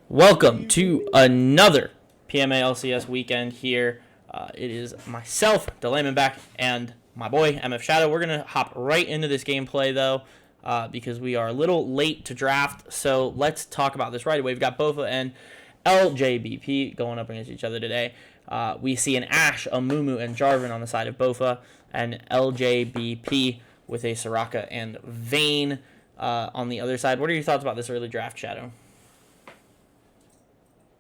Welcome to another PMA LCS weekend here. It is myself, Delayman back, and my boy, MF Shadow. We're going to hop right into this gameplay, though, because we are a little late to draft. So let's talk about this right away. We've got BOFA and LJBP going up against each other today. We see an Ashe, a Mumu, and Jarvan on the side of BOFA, and LJBP with a Soraka and Vayne on the other side. What are your thoughts about this early draft, Shadow?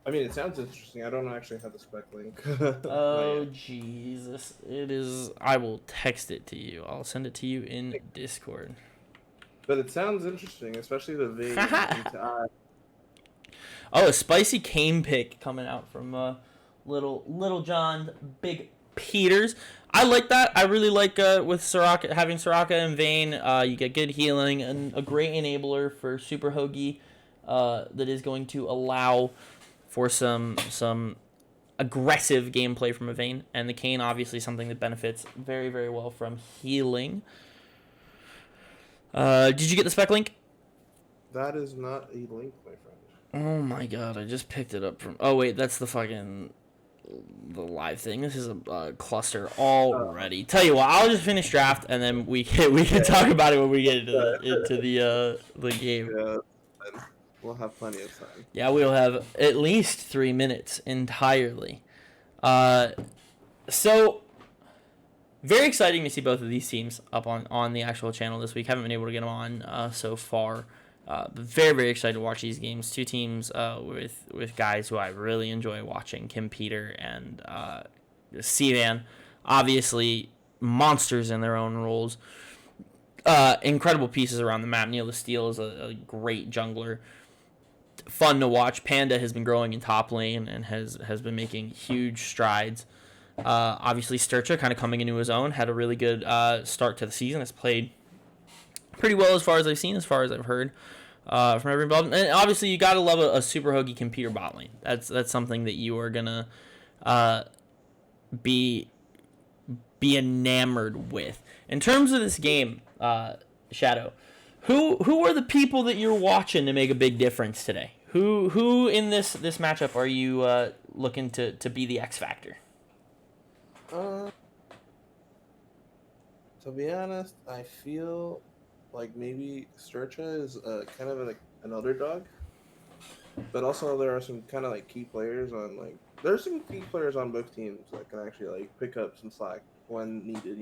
I mean, it sounds interesting. I don't actually have the spec link. Oh, Jesus. It is. I will text it to you. I'll send it to you in Discord. But it sounds interesting, especially the V. Oh, a spicy cane pick coming out from Little John Big Peters. I like that. I really like with Soraka, having Soraka and Vayne. You get good healing and a great enabler for Super Hoagie that is going to allow for some aggressive gameplay from a Vayne, and the Kayn obviously something that benefits very, very well from healing. Did you get the spec link? That is not a link, my friend. Oh my god, I just picked it up from... Oh wait, that's the live thing. This is a cluster already. Tell you what, I'll just finish draft, and then we can talk about it when we get into the game. Yeah, we'll have plenty of time. Yeah, we'll have at least 3 minutes entirely. So, very exciting to see both of these teams up on the actual channel this week. Haven't been able to get them on so far. But very, very excited to watch these games. Two teams with guys who I really enjoy watching, Kim Peter and Sivan. Obviously, monsters in their own roles. Incredible pieces around the map. Neil the Steel is a great jungler. Fun to watch. Panda has been growing in top lane and has been making huge strides. Obviously, Sturcha kind of coming into his own. Had a really good start to the season. Has played pretty well as far as I've seen, as far as I've heard from everybody. And obviously, you got to love a Super Hoagie computer bot lane. That's something that you are going to be enamored with. In terms of this game, Shadow, who are the people that you're watching to make a big difference today? Who in this matchup are you looking to be the X factor? To be honest, I feel like maybe Sturcha is kind of like an underdog, but also there are some kind of like key players on there's some key players on both teams that can actually like pick up some slack when needed.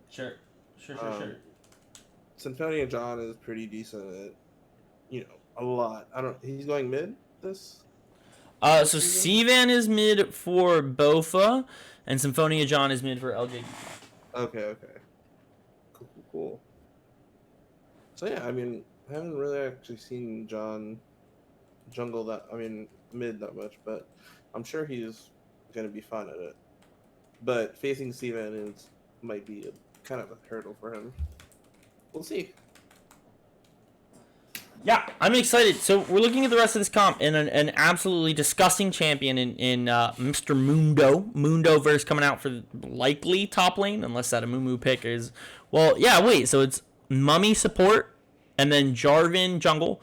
Sure. Symphonia John is pretty decent at, a lot. He's going mid this. So Sivan is mid for BOFA, and Symphonia John is mid for LJBP. Okay. Cool. So yeah, I mean, I haven't really actually seen John jungle mid that much, but I'm sure he's gonna be fun at it. But facing Sivan might be kind of a hurdle for him. We'll see. Yeah, I'm excited. So we're looking at the rest of this comp, and an absolutely disgusting champion in Mr. Mundo. Mundo versus coming out for likely top lane, unless that a Mumu pick is... Well, yeah, wait. So it's Mummy support, and then Jarvan jungle,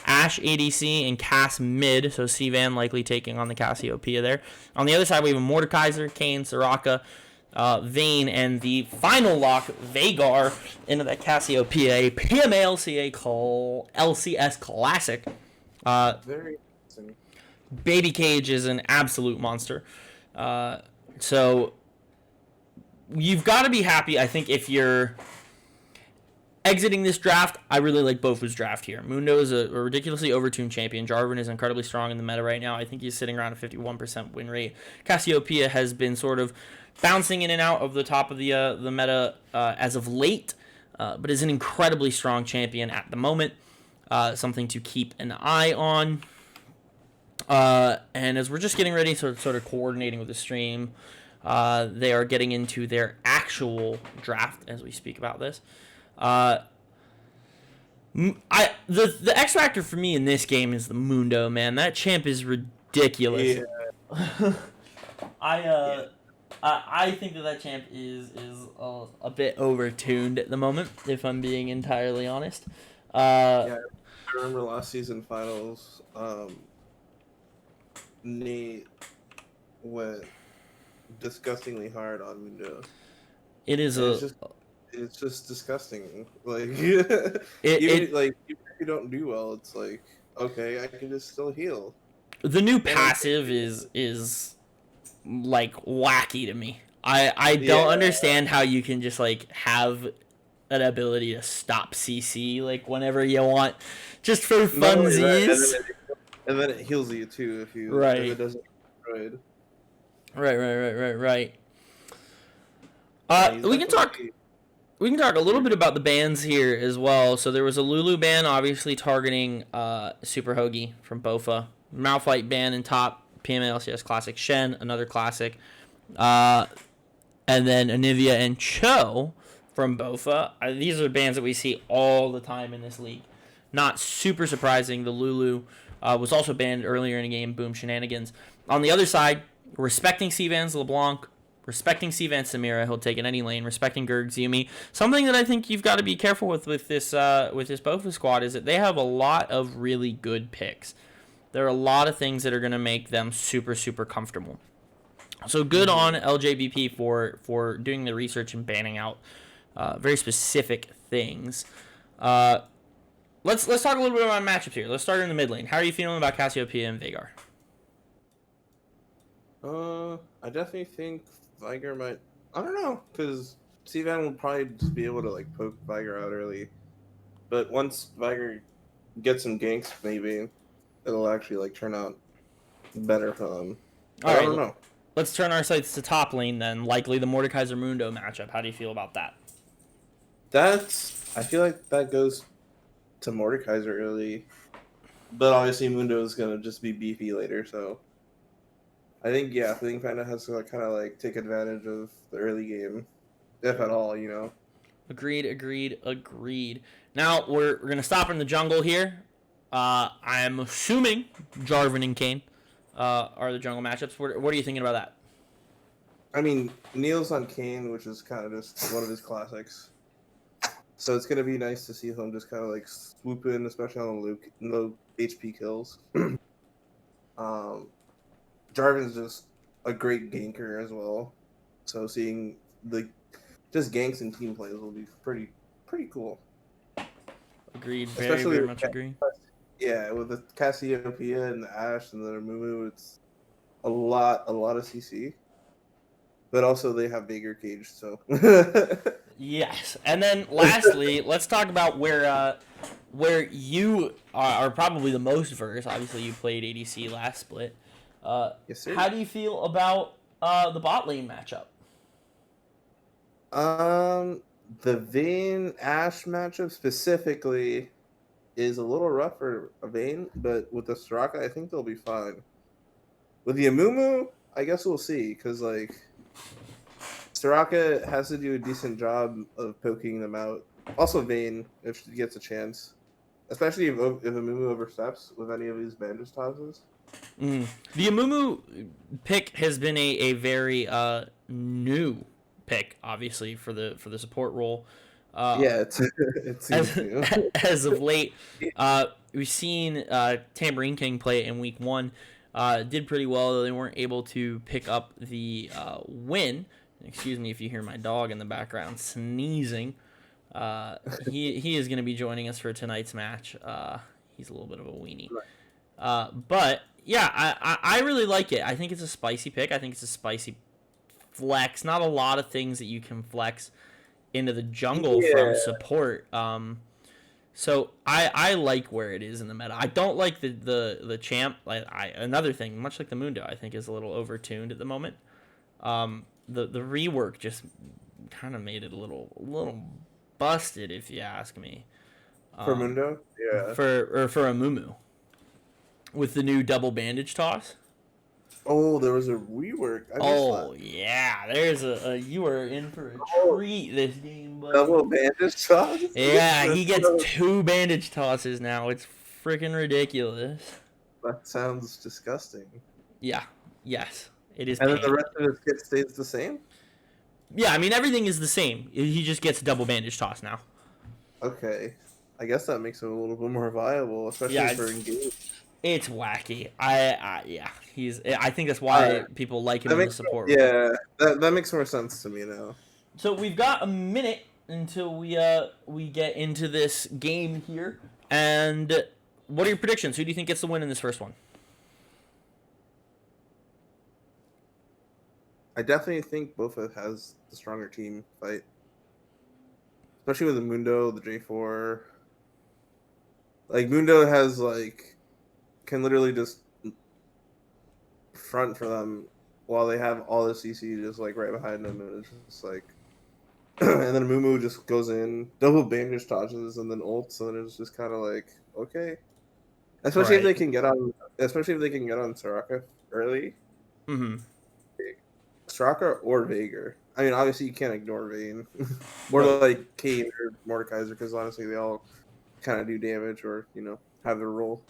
Ashe ADC, and Cass mid. So Sivan likely taking on the Cassiopeia there. On the other side, we have a Mordekaiser, Kayn, Soraka, Vayne, and the final lock, Veigar, into that Cassiopeia, PMA LCS Classic. Very interesting. Baby Cage is an absolute monster. So you've got to be happy, I think, if you're exiting this draft. I really like BOFA's draft here. Mundo is a ridiculously overtuned champion. Jarvan is incredibly strong in the meta right now. I think he's sitting around a 51% win rate. Cassiopeia has been sort of bouncing in and out of the top of the meta as of late, but is an incredibly strong champion at the moment. Something to keep an eye on. And as we're just getting ready, sort of coordinating with the stream, they are getting into their actual draft as we speak about this. The X factor for me in this game is the Mundo, man. That champ is ridiculous. Yeah. I think that champ is a bit overtuned at the moment, if I'm being entirely honest. Yeah, I remember last season finals. Nate went disgustingly hard on Mundo. It is And a it's just disgusting. Like it even if you don't do well, it's like, okay, I can just still heal. the new And I'm passive is like wacky to me. I yeah, don't understand how you can just like have an ability to stop CC like whenever you want, just for not only that, funsies. and then it heals you too if it Right, doesn't destroyed. right. Yeah, he's We can talk. definitely We can talk a little weird. bit about the bans here as well. So there was a Lulu ban, obviously targeting Super Hoagie from BOFA. Malphite ban in top. PMA LCS Classic Shen, another classic. Uh, and then Anivia and Cho from BOFA. These are bans that we see all the time in this league. Not super surprising. The Lulu was also banned earlier in the game. Boom, shenanigans. On the other side, respecting Cvan's LeBlanc, respecting Cvan Samira, he'll take in any lane. Respecting Gerg Zumi. Something that I think you've got to be careful with this BOFA squad is that they have a lot of really good picks. There are a lot of things that are going to make them super, super comfortable. So good on LJBP for doing the research and banning out very specific things. Let's talk a little bit about matchups here. Let's start in the mid lane. How are you feeling about Cassiopeia and Veigar? I definitely think Viger might. I don't know, because Cvan will probably just be able to like poke Viger out early, but once Viger gets some ganks, maybe it'll actually like turn out better for them. All But I right, don't know. let's turn our sights to top lane then. Likely the Mordekaiser Mundo matchup. How do you feel about that? I feel like that goes to Mordekaiser early, but obviously Mundo is gonna just be beefy later, so I think Flink Panda has to kind of like take advantage of the early game, if at all, you know. Agreed. Now we're gonna stop in the jungle here. I'm assuming Jarvan and Kane are the jungle matchups. What are you thinking about that? I mean, Neil's on Kane, which is kind of just one of his classics. So it's gonna be nice to see him just kind of like swoop in, especially on the low HP kills. Jarvan's just a great ganker as well. So seeing the just ganks and team plays will be pretty cool. Agreed. Very, Especially very much agree. with the Cassiopeia and the Ashe and the Mumu, it's a lot of CC. But also they have bigger cage, so Yes, and then lastly, let's talk about where you are probably the most versed. Obviously, you played ADC last split. yes, sir. How do you feel about the bot lane matchup? The Vayne Ashe matchup specifically is a little rough for a Vayne, but with the Soraka, I think they'll be fine. With the Amumu, I guess we'll see, because like Soraka has to do a decent job of poking them out. Also, Vayne, if she gets a chance, especially if Amumu oversteps with any of these bandage tosses. The Amumu pick has been a very new pick, obviously for the support role. It seems new. As of late, we've seen Tambourine King play it in week 1. Did pretty well, though they weren't able to pick up the win. Excuse me if you hear my dog in the background sneezing. He is going to be joining us for tonight's match. He's a little bit of a weenie. But yeah, I really like it. I think it's a spicy pick. I think it's a spicy flex. Not a lot of things that you can flex into the jungle from support. So I like where it is in the meta. I don't like the champ. Another thing, much like the Mundo, I think is a little overtuned at the moment. The rework just kind of made it a little busted, if you ask me. For Mundo, yeah. For a Mumu, with the new double bandage toss. Oh, there was a rework. There's you are in for a treat this game, buddy. Double bandage toss? Yeah, he gets 2 bandage tosses now. It's freaking ridiculous. That sounds disgusting. Yeah. Yes. It is. And then the rest of his kit stays the same? Yeah, I mean everything is the same. He just gets double bandage toss now. Okay. I guess that makes it a little bit more viable, especially for engage. It's wacky. Yeah, I think that's why people like him in the support role. Yeah, that makes more sense to me now. So we've got a minute until we get into this game here. And what are your predictions? Who do you think gets the win in this first one? I definitely think BOFA has the stronger team fight, especially with the Mundo, the J4. Like Mundo has can literally just front for them while they have all the CC just right behind them, and it's just and then Mumu just goes in, double bandage dodges, and then ults, and then it's just kind of okay. Especially if they can get on, Soraka early. Mm-hmm. Soraka or Veigar. I mean, obviously you can't ignore Vayne. More like Kane or Mordekaiser, because honestly they all kind of do damage or have their role.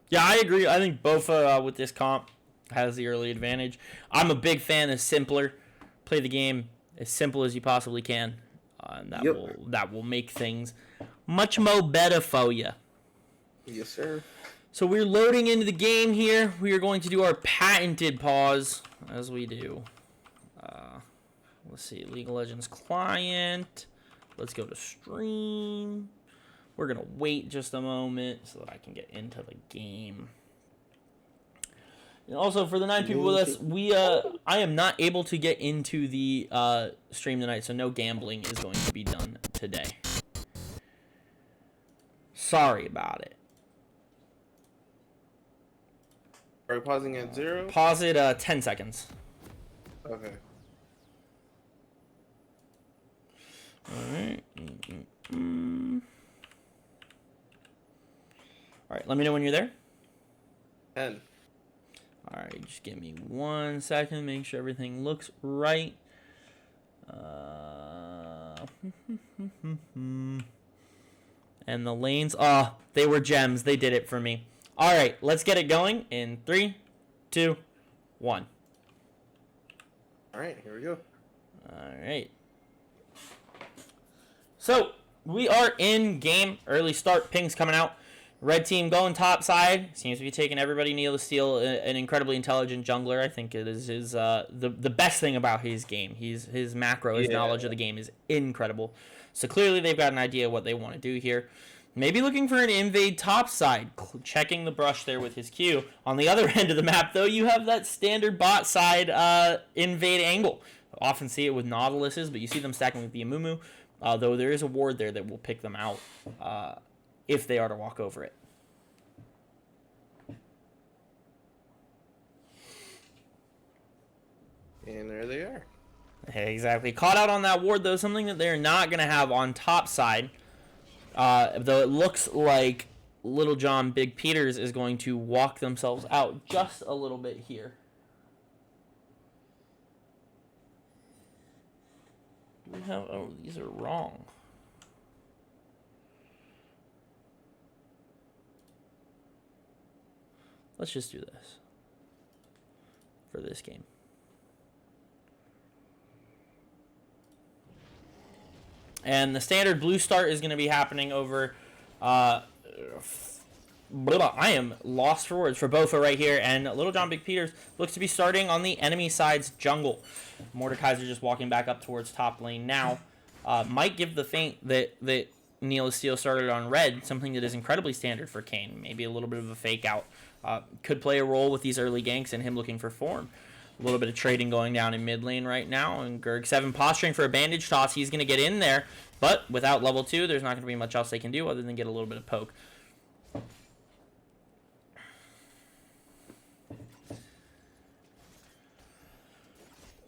Yeah, I agree. I think BOFA with this comp has the early advantage. I'm a big fan of simpler. Play the game as simple as you possibly can, and that will make things much more better for you. Yes, sir. So we're loading into the game here. We are going to do our patented pause as we do. Let's see, League of Legends client. Let's go to stream. We're going to wait just a moment so that I can get into the game. And also, for the 9 people with us, I am not able to get into the stream tonight, so no gambling is going to be done today. Sorry about it. Are we pausing at 0? Pause it 10 seconds. Okay. Alright. Alright, let me know when you're there. 10. Alright, just give me 1 second, make sure everything looks right. And the lanes, they were gems. They did it for me. Alright, let's get it going in 3, 2, 1. Alright, here we go. Alright. So, we are in game. Early start, pings coming out. Red team going top side. Seems to be taking everybody. Neil is still an incredibly intelligent jungler. I think it is his the best thing about his game. His macro, his knowledge of the game is incredible. So clearly they've got an idea of what they want to do here. Maybe looking for an invade top side. Checking the brush there with his Q. On the other end of the map, though, you have that standard bot side invade angle. Often see it with Nautiluses, but you see them stacking with the Amumu. Though there is a ward there that will pick them out if they are to walk over it. And there they are. Exactly. Caught out on that ward, though, something that they're not going to have on top side. Though it looks like Little John Big Peters is going to walk themselves out just a little bit here. These are wrong. Let's just do this for this game. And the standard blue start is going to be happening over... I am lost for words for BOFA right here. And Little John Big Peters looks to be starting on the enemy side's jungle. Mordekaiser just walking back up towards top lane now. Might give the feint that Neil is Steel started on red, something that is incredibly standard for Kane. Maybe a little bit of a fake out. Could play a role with these early ganks and him looking for form. A little bit of trading going down in mid lane right now. And Gerg7 posturing for a bandage toss. He's going to get in there. But without level 2, there's not going to be much else they can do other than get a little bit of poke.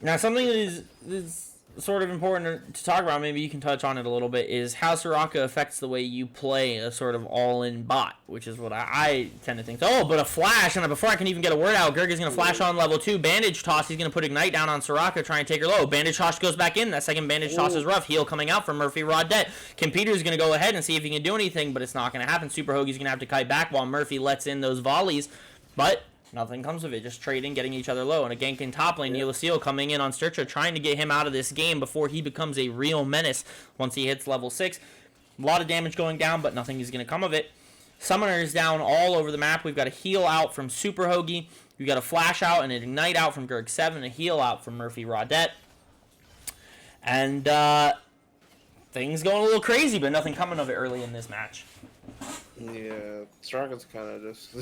Now, something that is sort of important to talk about, maybe you can touch on it a little bit, is how Soraka affects the way you play a sort of all-in bot, which is what I tend to think. Oh, but a flash, and before I can even get a word out, Gerg is going to flash on level 2, bandage toss, he's going to put Ignite down on Soraka, try and take her low. Bandage toss goes back in, that second bandage toss is rough, heal coming out from Murphy Rod dead. Kim Peters going to go ahead and see if he can do anything, but it's not going to happen. Super Hoagie's going to have to kite back while Murphy lets in those volleys, but... nothing comes of it, just trading, getting each other low. And a gank in top lane, Neil coming in on Sturcha, trying to get him out of this game before he becomes a real menace once he hits level 6. A lot of damage going down, but nothing is going to come of it. Summoners down all over the map. We've got a heal out from Super Hoagie. We've got a flash out and an ignite out from Gerg7, a heal out from Murphy Rodette. And things going a little crazy, but nothing coming of it early in this match. Yeah, Soraka's kind of just...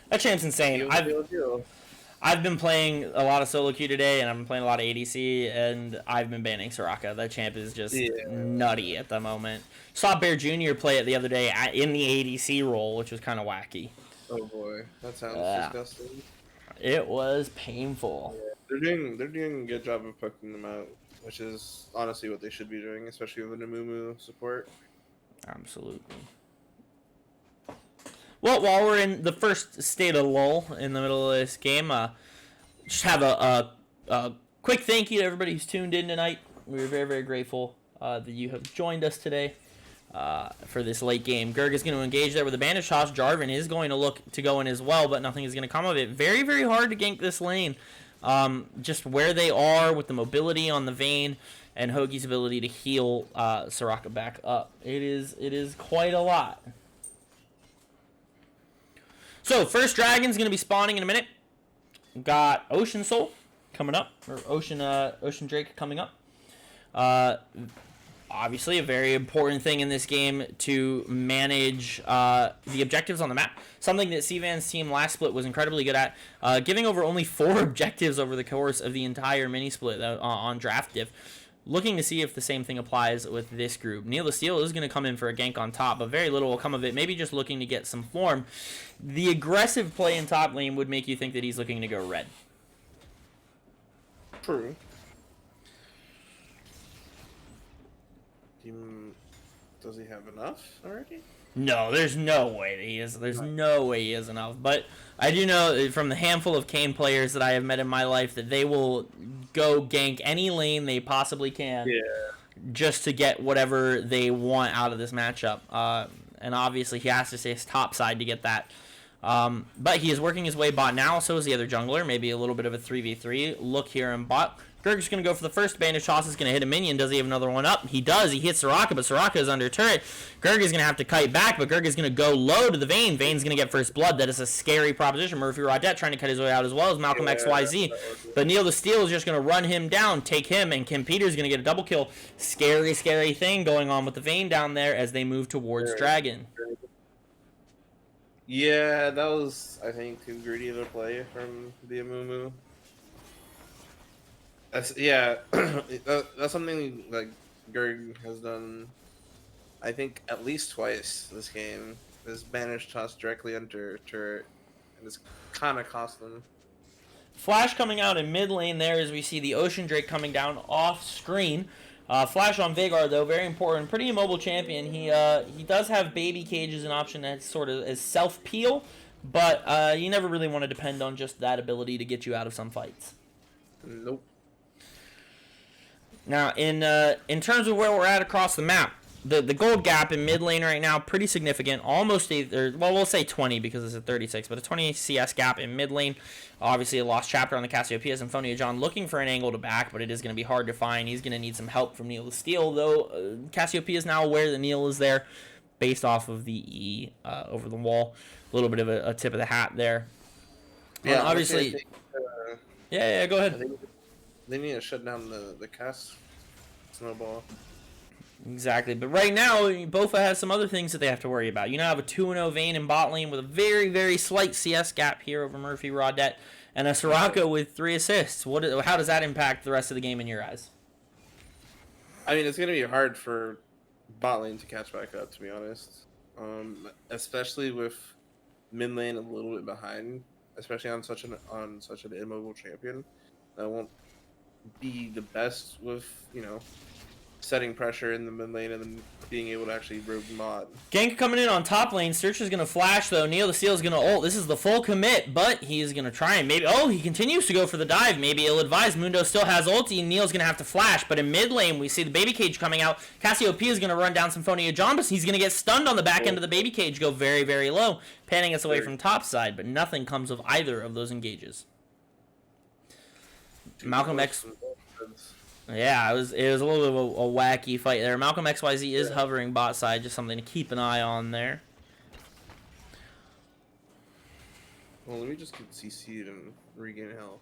That champ's insane. I've been playing a lot of solo queue today, and I've been playing a lot of ADC, and I've been banning Soraka. That champ is just nutty at the moment. Saw Bear Jr. play it the other day in the ADC role, which was kind of wacky. Oh boy, that sounds disgusting. It was painful. Yeah, they're doing a good job of poking them out, which is honestly what they should be doing, especially with an Amumu support. Absolutely. Well, while we're in the first state of lull in the middle of this game, just have a quick thank you to everybody who's tuned in tonight. We're very, very grateful that you have joined us today for this late game. Gerg is going to engage there with a bandage toss. Jarvan is going to look to go in as well, but nothing is going to come of it. Very, very hard to gank this lane. Just where they are with the mobility on the Vayne and Hoagie's ability to heal Soraka back up. It is quite a lot. So, first dragon's going to be spawning in a minute. We've got Ocean Soul coming up, or Ocean Drake coming up. Obviously, a very important thing in this game to manage the objectives on the map. Something that Cvan's team last split was incredibly good at, giving over only 4 objectives over the course of the entire mini-split on draft div. Looking to see if the same thing applies with this group. Neil the Steel is going to come in for a gank on top, but very little will come of it. Maybe just looking to get some form. The aggressive play in top lane would make you think that he's looking to go red. True. Does he have enough already? No, there's no way that he is. There's no way he is enough. But I do know from the handful of Kayn players that I have met in my life that they will go gank any lane they possibly can just to get whatever they want out of this matchup. And obviously he has to stay top side to get that. But he is working his way bot now, so is the other jungler. Maybe a little bit of a 3v3 look here in bot. Gerg's going to go for the first bandage toss. Is going to hit a minion. Does he have another one up? He does. He hits Soraka, but Soraka is under turret. Gerg is going to have to kite back, but Gerg is going to go low to the Vayne. Vayne's going to get first blood. That is a scary proposition. Murphy Rodette trying to cut his way out as well as Malcolm XYZ. But Neil the Steel is just going to run him down, take him, and Kim Peters is going to get a double kill. Scary, scary thing going on with the Vayne down there as they move towards Dragon. Yeah, that was, I think, too greedy of a play from the Amumu. That's something like Gerg has done, I think, at least twice this game. Is banish toss directly under turret, and it's kind of cost them. Flash coming out in mid lane there as we see the Ocean Drake coming down off screen. Flash on Veigar though, very important. Pretty immobile champion. He does have baby cage as an option that's sort of as self peel, but you never really want to depend on just that ability to get you out of some fights. Nope. Now, in terms of where we're at across the map, the gold gap in mid lane right now, pretty significant. Almost we'll say 20 because it's a 36, but a 20 CS gap in mid lane. Obviously, a lost chapter on the Cassiopeia. Symphonia John looking for an angle to back, but it is going to be hard to find. He's going to need some help from Neil the Steel, though. Cassiopeia is now aware that Neil is there based off of the E over the wall. A little bit of a tip of the hat there. Yeah, obviously. Yeah, go ahead. They need to shut down the cast snowball. Exactly, but right now, BOFA has some other things that they have to worry about. You now have a 2-0 Vayne in bot lane with a very, very slight CS gap here over Murphy Rodette, and a Soraka with 3 assists. How does that impact the rest of the game in your eyes? I mean, it's going to be hard for bot lane to catch back up, to be honest. Especially with mid lane a little bit behind, especially on such an immobile champion. That won't be the best with, setting pressure in the mid lane and then being able to actually rogue mod. Gank coming in on top lane. Search is going to flash, though. Neil the Steel is going to ult. This is the full commit, but he is going to try and maybe... Oh, he continues to go for the dive. Maybe ill-advised. Mundo still has ulti. Neil's going to have to flash, but in mid lane, we see the baby cage coming out. Cassiopeia is going to run down Symphonia Jombus. He's going to get stunned on the back end of the baby cage, go very, very low, panning us away from top side, but nothing comes of either of those engages. Malcolm X... Yeah, it was a little bit of a wacky fight there. Malcolm XYZ is hovering bot side, just something to keep an eye on there. Well, let me just get CC'd and regain health.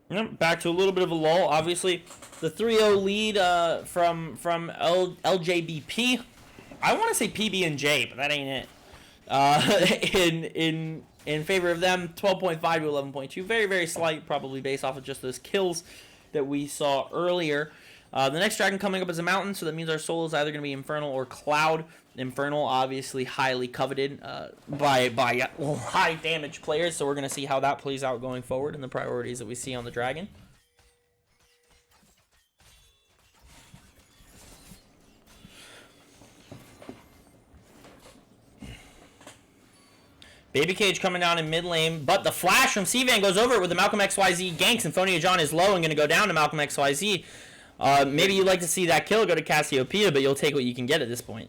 Yep, back to a little bit of a lull. Obviously, the 3-0 lead from LJBP. I want to say PB&J, but that ain't it. In favor of them, 12.5 to 11.2. Very, very slight, probably based off of just those kills that we saw earlier. The next dragon coming up is a mountain, so that means our soul is either going to be Infernal or Cloud. Infernal, obviously highly coveted by high damage players, so we're going to see how that plays out going forward and the priorities that we see on the dragon. Baby Cage coming down in mid lane, but the flash from Cvan goes over it with the Malcolm XYZ gank. Symphonia John is low and going to go down to Malcolm XYZ. Maybe you'd like to see that kill go to Cassiopeia, but you'll take what you can get at this point.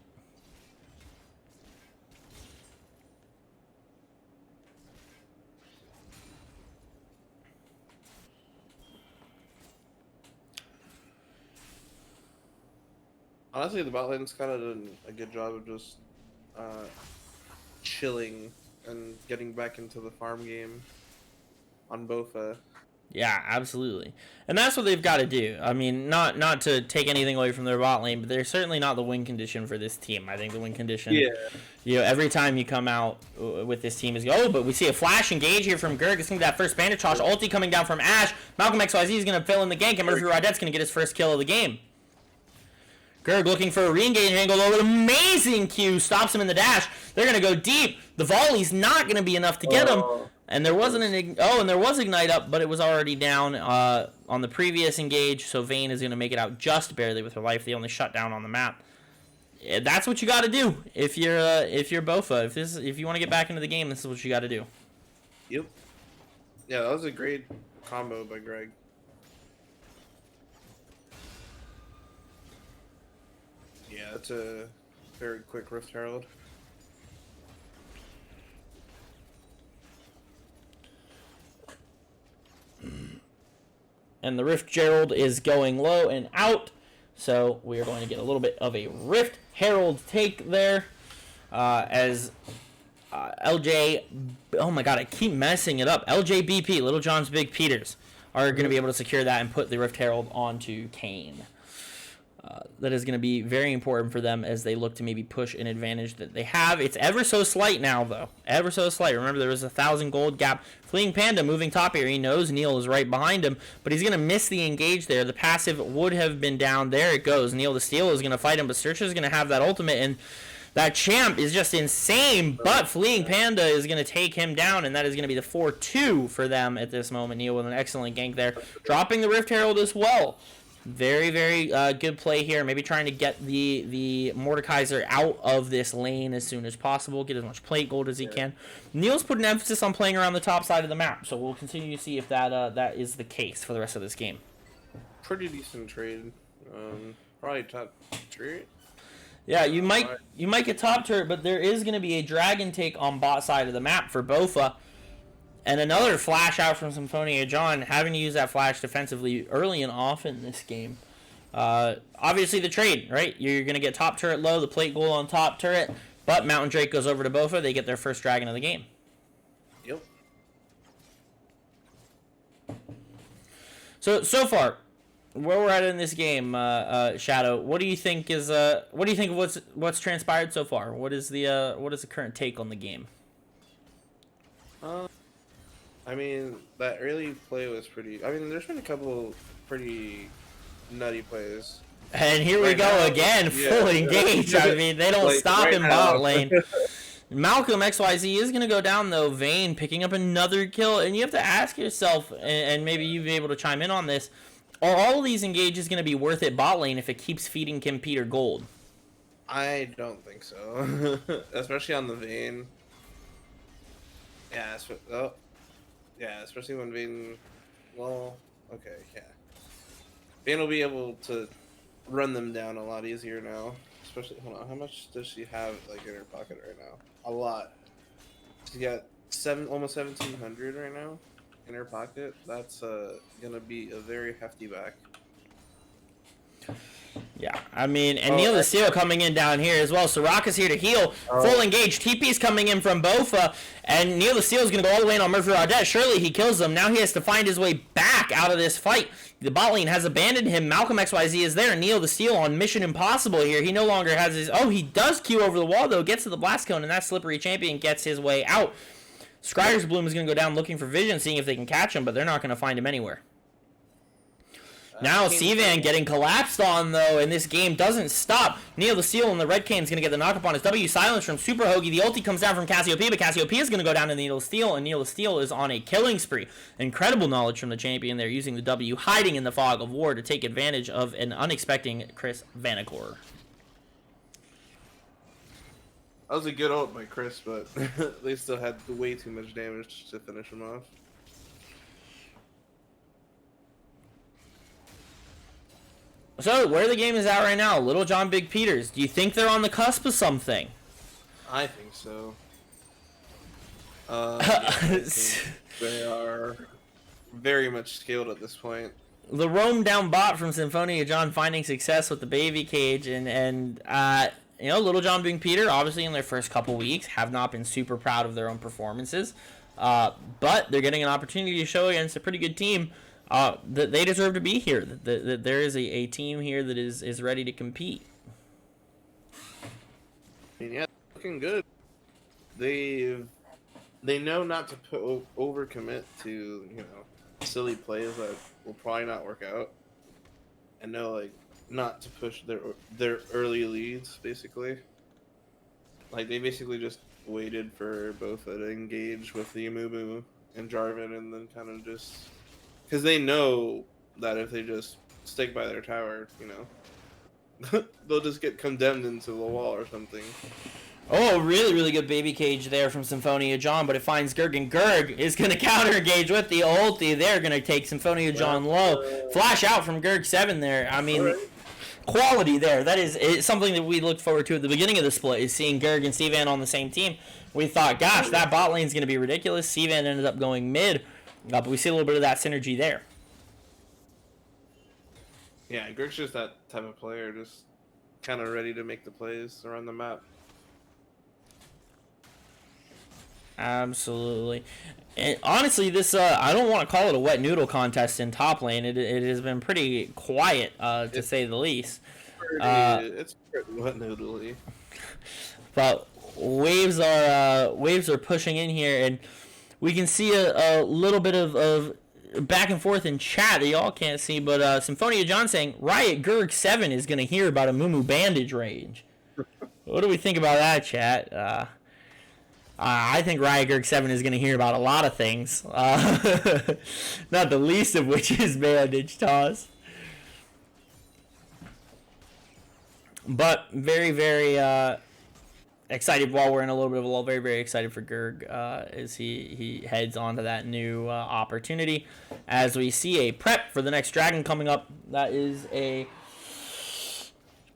Honestly, the bot lane's kind of done a good job of just chilling and getting back into the farm game on BOFA. Yeah, absolutely. And that's what they've got to do. I mean, not to take anything away from their bot lane, but they're certainly not the win condition for this team. I think the win condition, every time you come out with this team is, but we see a flash engage here from Gurg. It's going to be that first Bandit Toss. Ulti coming down from Ash. Malcolm XYZ is going to fill in the gank, and Murphy Rodette's going to get his first kill of the game. Gurg looking for a re-engage angle, though, with an amazing Q, stops him in the dash. They're going to go deep. The volley's not going to be enough to get him. And there wasn't and there was Ignite up, but it was already down on the previous engage, so Vayne is going to make it out just barely with her life. The only shutdown on the map. That's what you got to do if you're BOFA. If you want to get back into the game, this is what you got to do. Yep. Yeah, that was a great combo by Greg. Yeah, it's a very quick Rift Herald. And the Rift Herald is going low and out, so we are going to get a little bit of a Rift Herald take there as LJ, oh my god, I keep messing it up, LJBP, Little John's Big Peters, are going to be able to secure that and put the Rift Herald onto Kane. That is going to be very important for them as they look to maybe push an advantage that they have. It's ever so slight now, though. Ever so slight. Remember, there was a 1,000 gold gap. Fleeing Panda moving top here. He knows Neil is right behind him, but he's going to miss the engage there. The passive would have been down. There it goes. Neil the Steel is going to fight him, but Searcher is going to have that ultimate, and that champ is just insane, but Fleeing Panda is going to take him down, and that is going to be the 4-2 for them at this moment. Neil with an excellent gank there. Dropping the Rift Herald as well. Very, very good play here. Maybe trying to get the Mordekaiser out of this lane as soon as possible. Get as much plate gold as he can. Neil's put an emphasis on playing around the top side of the map, so we'll continue to see if that is the case for the rest of this game. Pretty decent trade. Probably top trade. Yeah, you might get top turret, but there is going to be a dragon take on bot side of the map for BOFA. And another flash out from Symphonia John, having to use that flash defensively early and often in this game. Obviously the trade, right? You're going to get top turret low, the plate goal on top turret, but Mountain Drake goes over to BOFA. They get their first dragon of the game. Yep. So far, where we're at in this game, Shadow, what do you think is what do you think of what's transpired so far? What is the current take on the game? I mean, that early play was pretty... I mean, there's been a couple pretty nutty plays. And here we go again, full engage. I mean, they don't stop in bot lane. Malcolm XYZ is going to go down, though. Vayne picking up another kill. And you have to ask yourself, and maybe you'll be able to chime in on this, are all of these engages going to be worth it bot lane if it keeps feeding Kim Peter gold? I don't think so. Especially on the Vayne. Yeah, especially when Vayne... Well, okay, yeah. Vayne will be able to run them down a lot easier now. Especially, hold on, how much does she have like in her pocket right now? A lot. She's got almost 1,700 right now. inner pocket, that's gonna be a very hefty back. Yeah, I mean, and Neil the Seal coming in down here as well. Soraka's here to heal. Full engage. TP's coming in from BOFA, and Neil the Seal is going to go all the way in on Murphy Raudette. Surely he kills him. Now he has to find his way back out of this fight. The bot lane has abandoned him. Malcolm XYZ is there. Neil the Seal on Mission Impossible here. He no longer has his... Oh, he does Q over the wall, though. Gets to the blast cone, and that slippery champion gets his way out. Scryer's Bloom is going to go down looking for Vision, seeing if they can catch him, but they're not going to find him anywhere. Now Sivan getting collapsed on, though, and this game doesn't stop. Neil the Seal and the Red Cane's going to get the knock-up on his W. Silence from Super Hoagie. The ulti comes down from Cassiopeia, but Cassiopeia is going to go down to Neil the Steel, and Neil the Steel is on a killing spree. Incredible knowledge from the champion there, using the W, hiding in the fog of war to take advantage of an unexpected Chris Vanacore. That was a good ult by Chris, but they still had way too much damage to finish him off. So, where the game is at right now, Little John Big Peters, do you think they're on the cusp of something? I think so. I think they are very much scaled at this point. The roam down bot from Symphonia John finding success with the baby cage, and you know, Little John Big Peter, obviously in their first couple weeks, have not been super proud of their own performances, but they're getting an opportunity to show against a pretty good team. That they deserve to be here. That there is a team here that is ready to compete. I mean, yeah, looking good. They know not to overcommit to silly plays that will probably not work out, and know like not to push their early leads. Basically, like they basically just waited for BOFA to engage with the Amumu and Jarvan, and then kind of just. Because they know that if they just stick by their tower, they'll just get condemned into the wall or something. Oh, really, really good baby cage there from Symphonia John, but it finds Gurg, and Gurg is going to counter-engage with the ulti. They're going to take Symphonia John low. Flash out from Gurg 7 there. I mean, quality there. That is something that we looked forward to at the beginning of the split, is seeing Gurg and Sivan on the same team. We thought, gosh, that bot lane's going to be ridiculous. Sivan ended up going mid. But we see a little bit of that synergy there. Yeah, Gurg's just that type of player, just kind of ready to make the plays around the map. Absolutely. And honestly, this I don't want to call it a wet noodle contest in top lane. It has been pretty quiet, to say the least. It's pretty wet noodly. But waves are pushing in here, and we can see a little bit of back and forth in chat that y'all can't see, but Symphonia John saying Riot Gurg 7 is going to hear about a Mumu bandage range. What do we think about that, chat? I think Riot Gurg 7 is going to hear about a lot of things, not the least of which is bandage toss. But very, very excited while we're in a little bit of a lull. Very, very excited for Gurg as he heads on to that new opportunity. As we see a prep for the next dragon coming up. That is a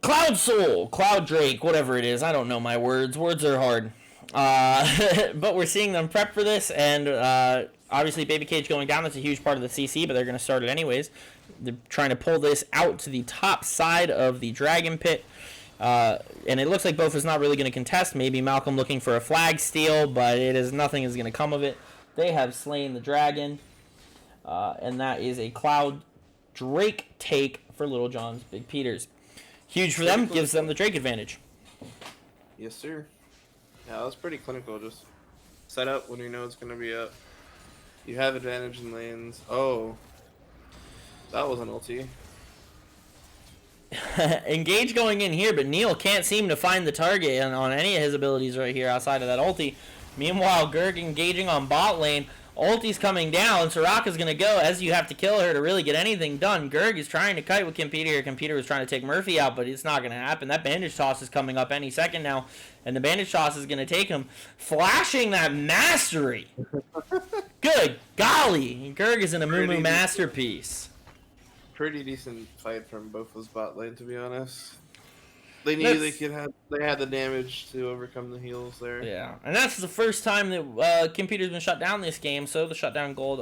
Cloud Soul, Cloud Drake, whatever it is. I don't know my words. Words are hard. But we're seeing them prep for this, and obviously Baby Cage going down. That's a huge part of the CC, but they're going to start it anyways. They're trying to pull this out to the top side of the Dragon Pit. And it looks like BOFA's not really going to contest. Maybe Malcolm looking for a flag steal, but nothing is going to come of it. They have slain the dragon, and that is a Cloud Drake take for Little John's Big Peters. Huge for them, gives them the Drake advantage. Yes, sir. Yeah, that's pretty clinical. Just set up when you know it's going to be up. You have advantage in lanes. Oh, that was an ulti. Engage going in here, but Neil can't seem to find the target on any of his abilities right here outside of that ulti. Meanwhile, Gurg engaging on bot lane. Ulti's coming down. Soraka's going to go as you have to kill her to really get anything done. Gurg is trying to kite with Competer here. Competer was trying to take Murphy out, but it's not going to happen. That bandage toss is coming up any second now, and the bandage toss is going to take him. Flashing that mastery. Good golly. Gurg is in a Mumu masterpiece. Pretty decent fight from both those bot lane, to be honest. They knew they had the damage to overcome the heals there. Yeah, and that's the first time that Kim Peter's been shut down this game. So the shutdown gold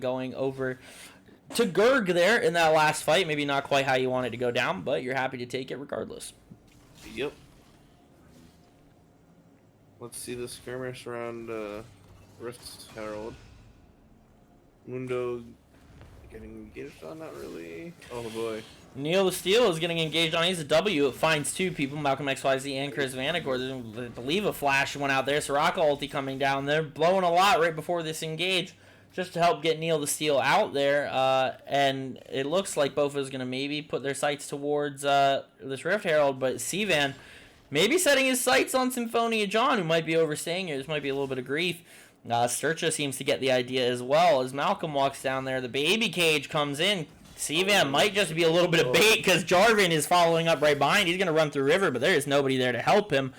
going over to Gerg there in that last fight. Maybe not quite how you want it to go down, but you're happy to take it regardless. Yep. Let's see the skirmish around Rift Herald. Mundo getting engaged on, not really. Oh boy. Neil the Steel is getting engaged on. He's a W. It finds two people, Malcolm XYZ and Chris Vanacore. I believe a flash went out there. Soraka ulti coming down. They're blowing a lot right before this engage just to help get Neil the Steel out there. And it looks like BOFA is going to maybe put their sights towards this Rift Herald, but Sivan maybe setting his sights on Symphonia John, who might be overstaying here. This might be a little bit of grief. Sturcha seems to get the idea as well. As Malcolm walks down there, the baby cage comes in. Sivan might just be a little bit of bait because Jarvan is following up right behind. He's going to run through River, but there is nobody there to help him.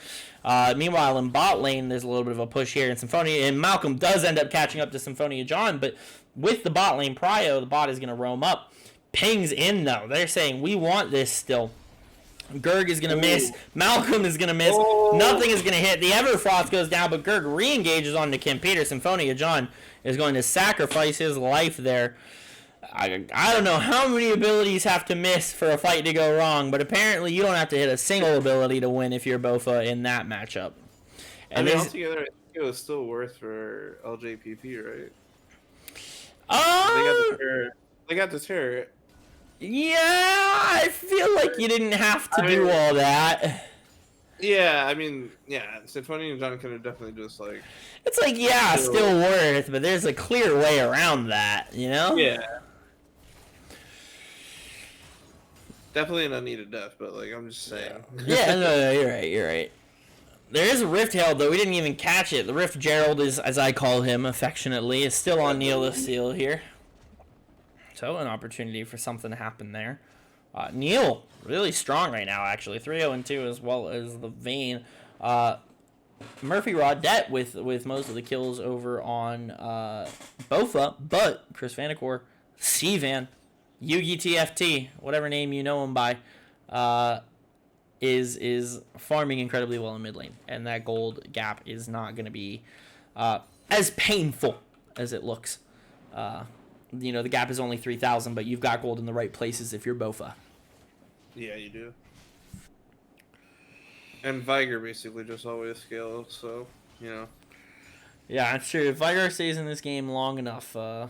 Meanwhile, in bot lane, there's a little bit of a push here in Symphonia, and Malcolm does end up catching up to Symphonia John, but with the bot lane prio, the bot is going to roam up. Pings in, though. They're saying, we want this still. Gerg is going to miss. Malcolm is going to miss. Nothing is going to hit. The Everfrost goes down, but Gerg re-engages onto Kim Peter. Symphonia John is going to sacrifice his life there. I don't know how many abilities have to miss for a fight to go wrong, but apparently you don't have to hit a single ability to win if you're BOFA in that matchup. And altogether, I think it was still worth for LJBP, right? They got the turret. Yeah, I feel like you didn't have to do all that. Yeah, I mean, yeah, Symphonia and John could have definitely just, like... It's like, yeah, still worth, but there's a clear way around that, you know? Yeah. Definitely an unneeded death, but, like, I'm just saying. Yeah, no, you're right. There is a Rift Herald, though. We didn't even catch it. The Rift Gerald, is, as I call him affectionately, is still on Neil the Steel here. So, an opportunity for something to happen there. Neil, really strong right now, actually. 3-0-2 as well as the Vayne. Murphy Rodette with most of the kills over on BOFA, but Chris Vanacore, Sivan, Yugi TFT, whatever name you know him by, is farming incredibly well in mid lane, and that gold gap is not going to be as painful as it looks. You know, the gap is only 3,000, but you've got gold in the right places if you're BOFA. Yeah, you do. And Viger basically just always scales, so, you know. Yeah, that's true. If Viger stays in this game long enough, it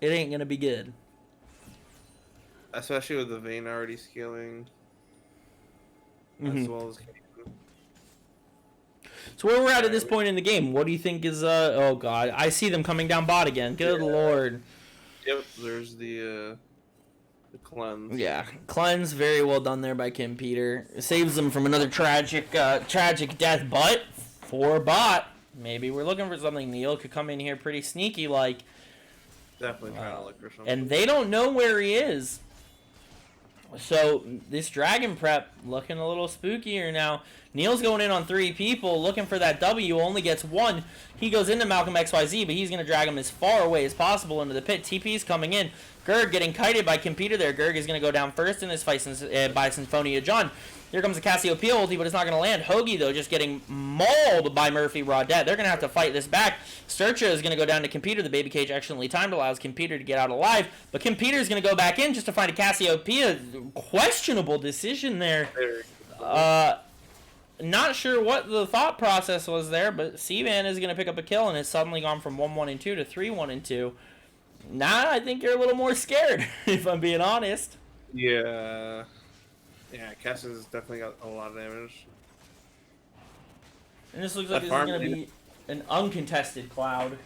ain't going to be good. Especially with the Vayne already scaling. As well as... So where we're at this point in the game, what do you think is, oh god, I see them coming down bot again. Good lord. Yep, there's the cleanse. Yeah, cleanse, very well done there by Kim Peter. Saves them from another tragic death, but for bot, maybe we're looking for something. Neil could come in here pretty sneaky like. Definitely trying to look for something. And they don't know where he is. So this dragon prep looking a little spookier now. Neil's going in on 3 people, looking for that W, only gets 1. He goes into Malcolm XYZ, but he's going to drag him as far away as possible into the pit. TP's coming in. Gerg getting kited by Kim Peter there. Gerg is going to go down first in this fight by Symphonia John. Here comes the Cassiopeia ulti, but it's not going to land. Hoagie, though, just getting mauled by Murphy Rodette. They're going to have to fight this back. Sturcha is going to go down to Kim Peter. The baby cage excellently timed, allows Kim Peter to get out alive. But Kim Peter is going to go back in just to find a Cassiopeia. Questionable decision there. Not sure what the thought process was there, but Sivan is going to pick up a kill, and it's suddenly gone from 1-1-2 to 3-1-2. Now I think you're a little more scared, if I'm being honest. Yeah. Yeah, Cass has definitely got a lot of damage. And this looks like this is going to be an uncontested Cloud.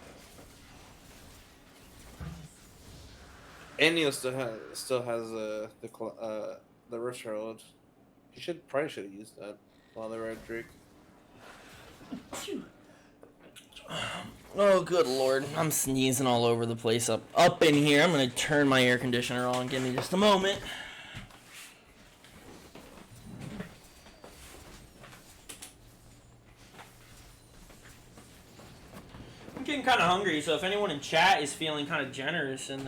And Neil still has the Rift Herald. He probably should have used that while they were at Drake. Oh, good lord. I'm sneezing all over the place up in here. I'm going to turn my air conditioner on. Give me just a moment. I'm getting kind of hungry, so if anyone in chat is feeling kind of generous and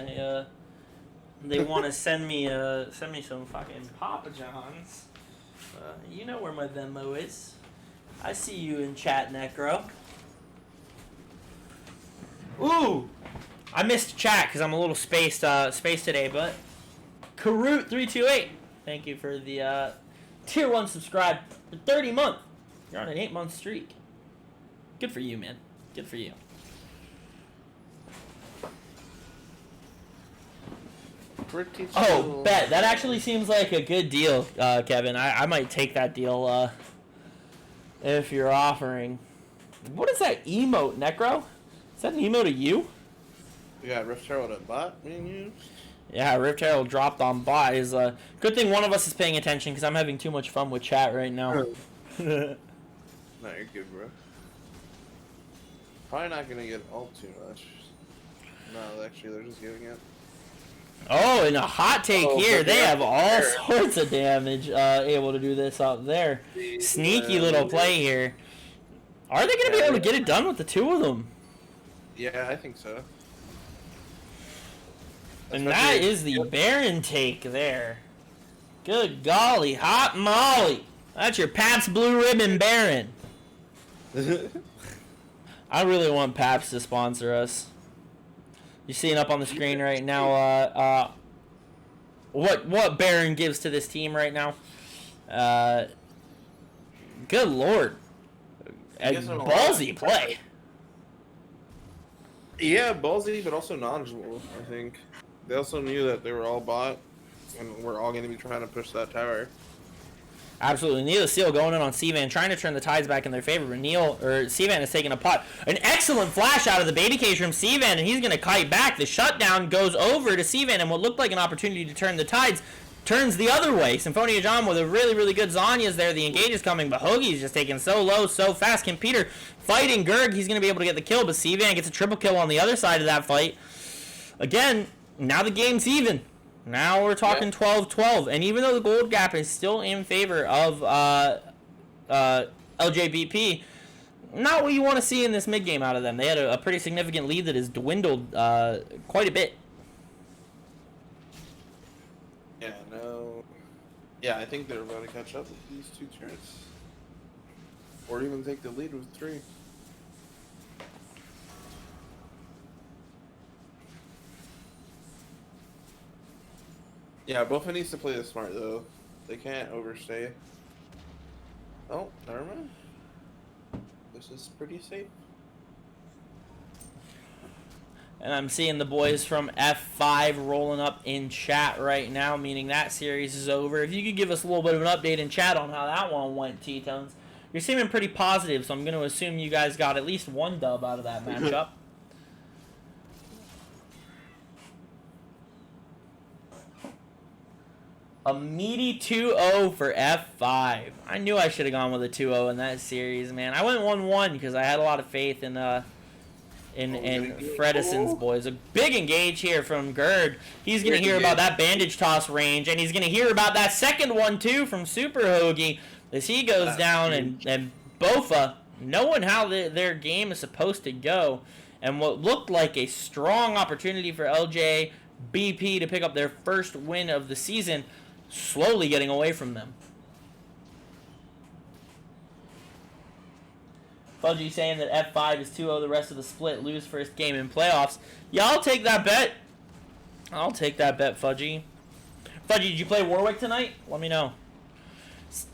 they want to send me some fucking Papa John's. You know where my Venmo is. I see you in chat, Necro. Ooh, I missed chat because I'm a little spaced today, but Karut328, thank you for the tier 1 subscribe for 30 months. You're on an 8-month streak. Good for you, man. Good for you. Pretty Oh, cool. bet. That actually seems like a good deal, Kevin. I might take that deal if you're offering. What is that emote, Necro? Is that an emote of you? Yeah, Rift Herald at bot being used. Yeah, Rift Herald dropped on bot. Is a good thing one of us is paying attention because I'm having too much fun with chat right now. No, you're good, bro. Probably not gonna get all too much. No, actually, they're just giving it. Oh, and a hot take here. They have all there. sorts of damage able to do this up there. Sneaky little play here. Are they going to be able to get it done with the two of them? Yeah, I think so. And that is the Baron take there. Good golly, hot molly. That's your Pabst Blue Ribbon Baron. I really want Pabst to sponsor us. You're seeing up on the screen right now what Baron gives to this team right now. Good lord. A ballsy play. Yeah, ballsy, but also knowledgeable, I think. They also knew that they were all bot, and we're all going to be trying to push that tower. Absolutely. Neil is still going in on Seavan, trying to turn the tides back in their favor. But Seavan is taking a pot. An excellent flash out of the baby cage from Seavan, and he's going to kite back. The shutdown goes over to Seavan, and what looked like an opportunity to turn the tides turns the other way. Symphonia John with a really, really good Zanya's there. The engage is coming, but Hoagie's just taking so low, so fast. Kim Peter fighting Gurg. He's going to be able to get the kill, but Seavan gets a triple kill on the other side of that fight. Again, now the game's even. Now we're talking 12-12, and even though the gold gap is still in favor of LJBP, not what you want to see in this mid game out of them. They had a pretty significant lead that has dwindled quite a bit. Yeah, no. Yeah, I think they're about to catch up with these two turrets. Or even take the lead with 3. Yeah, BOFA needs to play this smart, though. They can't overstay. Oh, never mind. This is pretty safe. And I'm seeing the boys from F5 rolling up in chat right now, meaning that series is over. If you could give us a little bit of an update in chat on how that one went, T-Tones. You're seeming pretty positive, so I'm going to assume you guys got at least one dub out of that matchup. A meaty 2-0 for F5. I knew I should have gone with a 2-0 in that series, man. I went 1-1 because I had a lot of faith in Fredison's boys. A big engage here from Gerd. He's going to hear about that bandage toss range, and he's going to hear about that second one, too, from Super Hoagie as he goes down, and BOFA, knowing how their game is supposed to go, and what looked like a strong opportunity for LJBP to pick up their first win of the season, slowly getting away from them. Fudgy saying that F5 is 2-0 the rest of the split, lose first game in playoffs. Yeah, I'll take that bet. I'll take that bet, Fudgy. Fudgy, did you play Warwick tonight? Let me know.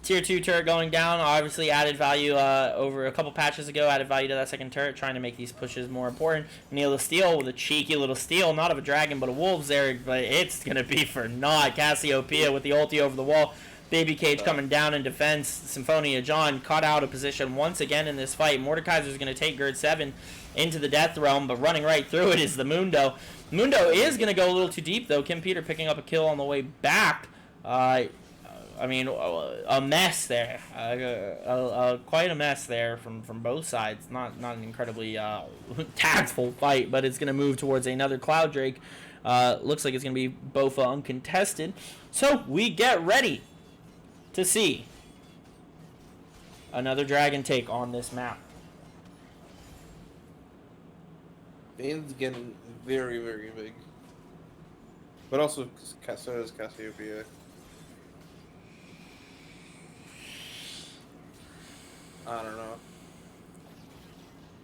Tier 2 turret going down. Obviously added value over a couple patches ago. Added value to that second turret, trying to make these pushes more important. Neil the Steel with a cheeky little steal. Not of a dragon, but a wolves there. But it's going to be for naught. Cassiopeia with the ulti over the wall. Baby Cage coming down in defense. Symphonia John caught out of position once again in this fight. Mordekaiser's going to take Gerd 7 into the Death Realm, but running right through it is the Mundo. Mundo is going to go a little too deep, though. Kim Peter picking up a kill on the way back. I mean, a mess there. Quite a mess there from both sides. Not an incredibly tactful fight, but it's going to move towards another Cloud Drake. Looks like it's going to be BOFA uncontested. So we get ready to see another dragon take on this map. Bane's getting very, very big. But also, so is Cassiopeia. I don't know.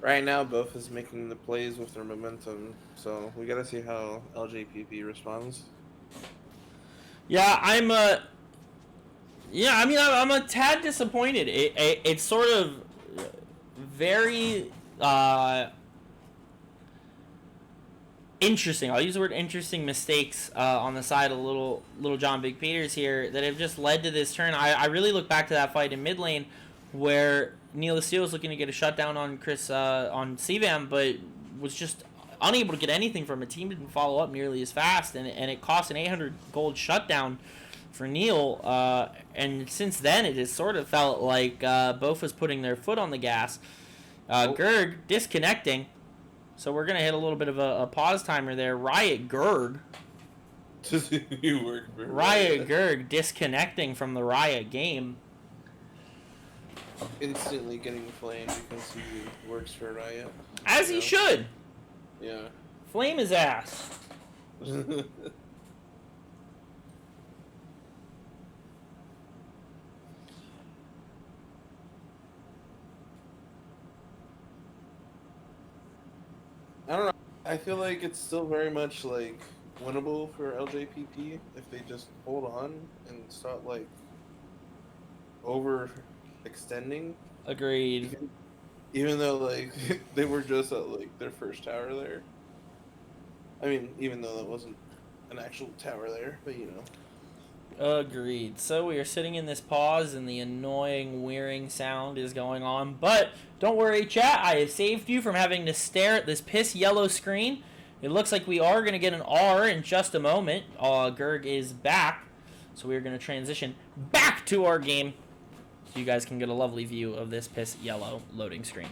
Right now, both is making the plays with their momentum, so we gotta see how LJPP responds. Yeah, I'm a tad disappointed. It's sort of very interesting. I'll use the word interesting mistakes on the side of little John Big Peters here that have just led to this turn. I really look back to that fight in mid lane where Neil Steele was looking to get a shutdown on Chris on CVAM, but was just unable to get anything from a team. Didn't follow up nearly as fast, and it cost an 800 gold shutdown for Neil. And since then, it has sort of felt like BOFA's putting their foot on the gas. Gerg disconnecting. So we're going to hit a little bit of a pause timer there. Riot Gerg disconnecting from the Riot game. Instantly getting flamed because he works for Riot. As he should. Yeah. Flame his ass. I don't know. I feel like it's still very much like winnable for LJPP if they just hold on and start like overextending. Agreed. Even though like they were just at like their first tower there. I mean, even though that wasn't an actual tower there, but you know. Agreed. So we are sitting in this pause and the annoying whirring sound is going on. But don't worry, chat. I have saved you from having to stare at this piss yellow screen. It looks like we are going to get an R in just a moment. Gerg is back. So we are going to transition back to our game so you guys can get a lovely view of this piss yellow loading screen.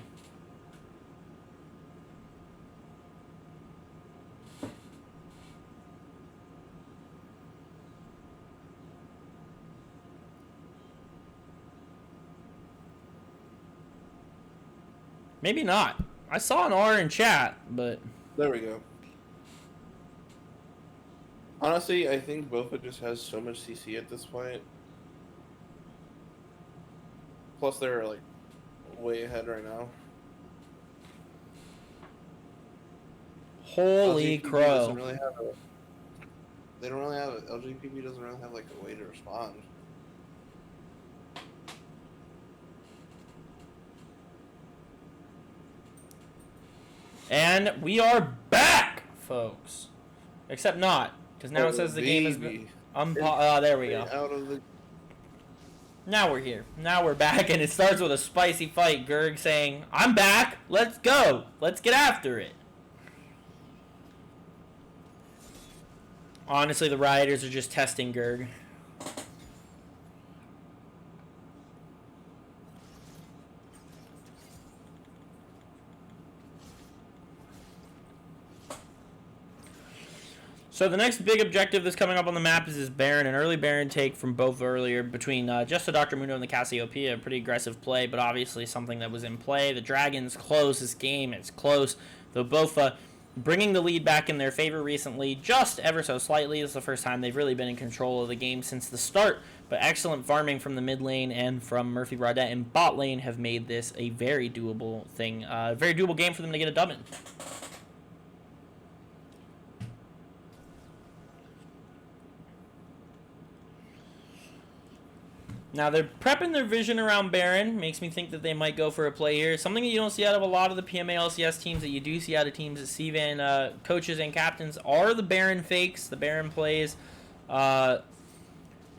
Maybe not. I saw an R in chat, but... There we go. Honestly, I think BOFA just has so much CC at this point. Plus, they're like way ahead right now. Holy crow. They don't really have LGPP doesn't really have like a way to respond. And we are back, folks. Except not, because now it says the game is... there we go. Out of the... Now we're here. Now we're back, and it starts with a spicy fight. Gerg saying, I'm back. Let's go. Let's get after it. Honestly, the Rioters are just testing Gerg. So the next big objective that's coming up on the map is this Baron, an early Baron take from both earlier between just the Dr. Mundo and the Cassiopeia. A pretty aggressive play, but obviously something that was in play. The Dragons close this game. It's close. The BOFA bringing the lead back in their favor recently, just ever so slightly. It's the first time they've really been in control of the game since the start. But excellent farming from the mid lane and from Murphy Brodette in bot lane have made this a very doable thing. Very doable game for them to get a dub in. Now, they're prepping their vision around Baron. Makes me think that they might go for a play here. Something that you don't see out of a lot of the PMA LCS teams that you do see out of teams at CVAN coaches and captains are the Baron fakes, the Baron plays.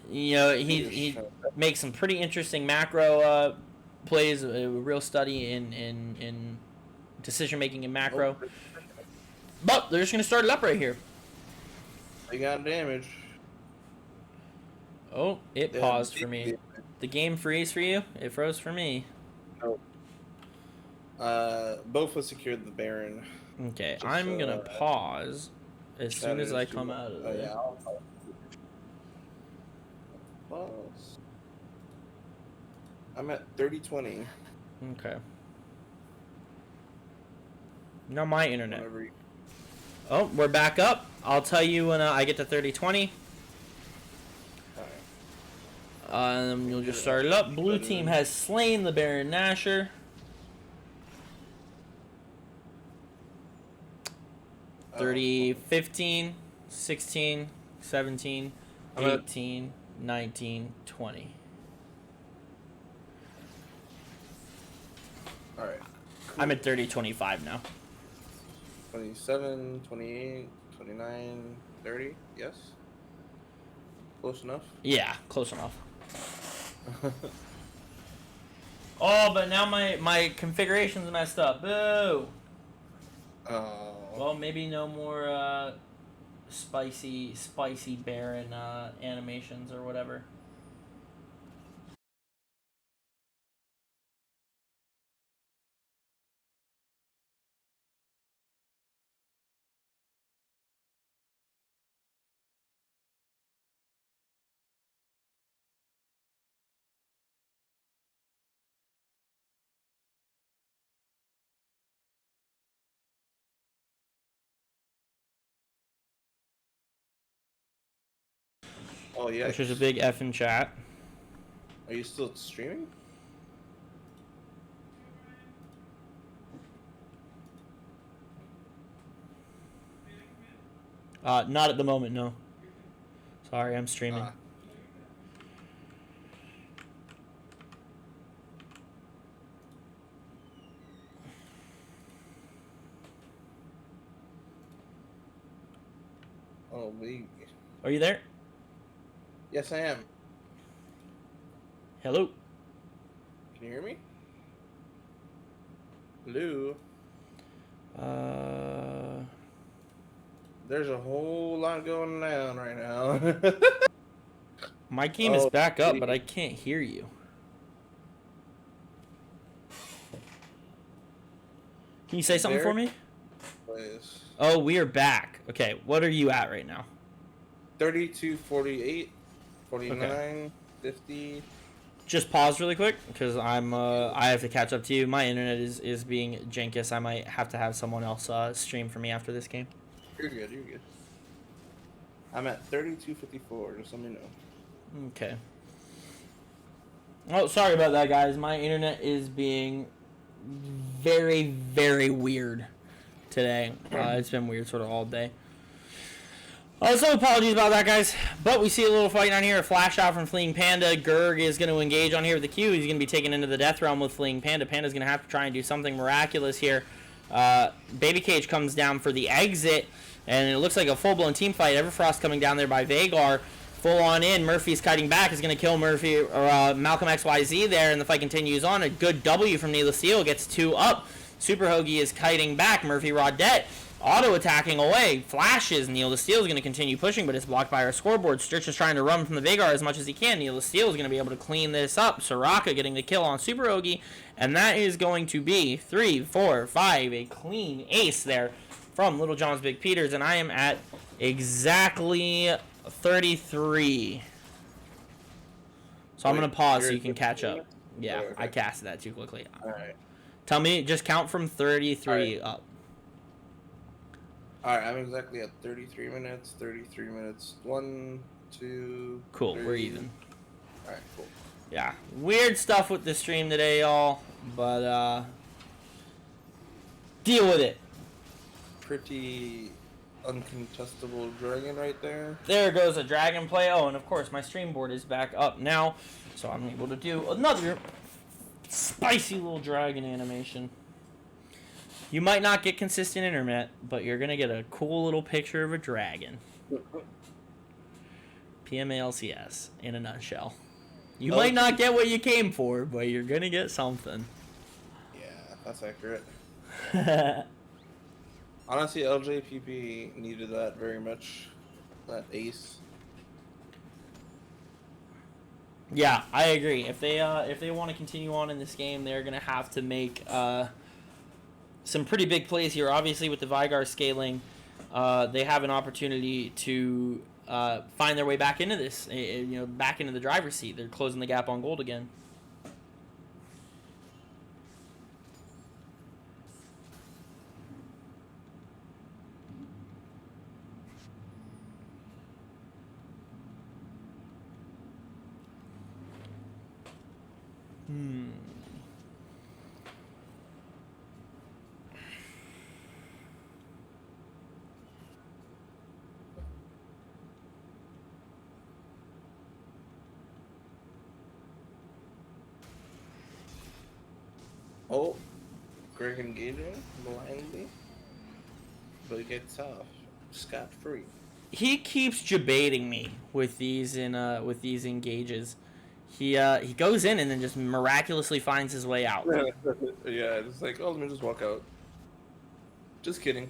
He makes some pretty interesting macro plays, a real study in decision-making in macro. But they're just going to start it up right here. They got damage. Oh, it paused for me. The game freeze for you? It froze for me. No. BOFA secured the Baron. Okay, I'm going to pause as soon as I come out of it. I'll pause. I'm at 3020. Okay. Now my internet. Oh, we're back up. I'll tell you when I get to 30-20. Alright. You'll just start it up. Blue team has slain the Baron Nashor. Oh. 30, 15, 16, 17, 18, 19, 20. Alright. Cool. I'm at 30-25 now. 27, 28, 29, 30. Yes. Close enough. Yeah, close enough. Oh, but now my configuration's messed up. Boo! Oh. Well, maybe no more spicy Baron animations or whatever. Oh yeah. Which is a big F in chat. Are you still streaming? Not at the moment, no. Sorry, I'm streaming. Oh, we. Are you there? Yes, I am. Hello? Can you hear me? Hello? There's a whole lot going on right now. My game is back up, but I can't hear you. Can you say something for me? Please. Oh, we are back. Okay, what are you at right now? 32, 48, 49, 50. Just pause really quick because I have to catch up to you. My internet is being jankus. I might have to have someone else stream for me after this game. You're good. You're good. I'm at 32.54. Just let me know. Okay. Oh, sorry about that, guys. My internet is being very, very weird today. It's been weird sort of all day. So apologies about that, guys. But we see a little fight on here. A flash out from Fleeing Panda. Gerg is going to engage on here with the Q. He's going to be taken into the Death Realm with Fleeing Panda. Panda's going to have to try and do something miraculous here. Baby Cage comes down for the exit. And it looks like a full-blown team fight. Everfrost coming down there by Vagar. Full on in. Murphy's kiting back. Is going to kill Murphy or Malcolm XYZ there. And the fight continues on. A good W from Needless Steel. Gets 2 up. Super Hoagie is kiting back. Murphy Rodette auto-attacking away. Flashes. Needless Steel is going to continue pushing, but it's blocked by our scoreboard. Stritch is trying to run from the Vagar as much as he can. Needless Steel is going to be able to clean this up. Soraka getting the kill on Super Hoagie. And that is going to be 3, 4, 5. A clean ace there from Little John's Big Peters. And I am at exactly 33. So I'm going to pause so you can catch up. Yeah, I casted that too quickly. Alright. Tell me, just count from 33 up. Alright, I'm exactly at 33 minutes. 33 minutes. 1, 2. Cool, 3. we're even. Alright, cool. Yeah, weird stuff with the stream today, y'all. But, deal with it. Pretty uncontestable dragon right there. There goes a dragon play. Oh, and of course, my stream board is back up now. So I'm able to do another spicy little dragon animation. You might not get consistent internet, but you're going to get a cool little picture of a dragon. PMALCS in a nutshell. You might not get what you came for, but you're going to get something. Yeah, that's accurate. Honestly, LJBP needed that very much. That ace. Yeah, I agree. If they want to continue on in this game, they're going to have to make some pretty big plays here. Obviously, with the Vygar scaling, they have an opportunity to find their way back into this, back into the driver's seat. They're closing the gap on gold again. Oh, Greg engaging blindly, but he gets off scot-free. He keeps debating me with these engages. He goes in and then just miraculously finds his way out. Yeah, it's like, oh, let me just walk out. Just kidding.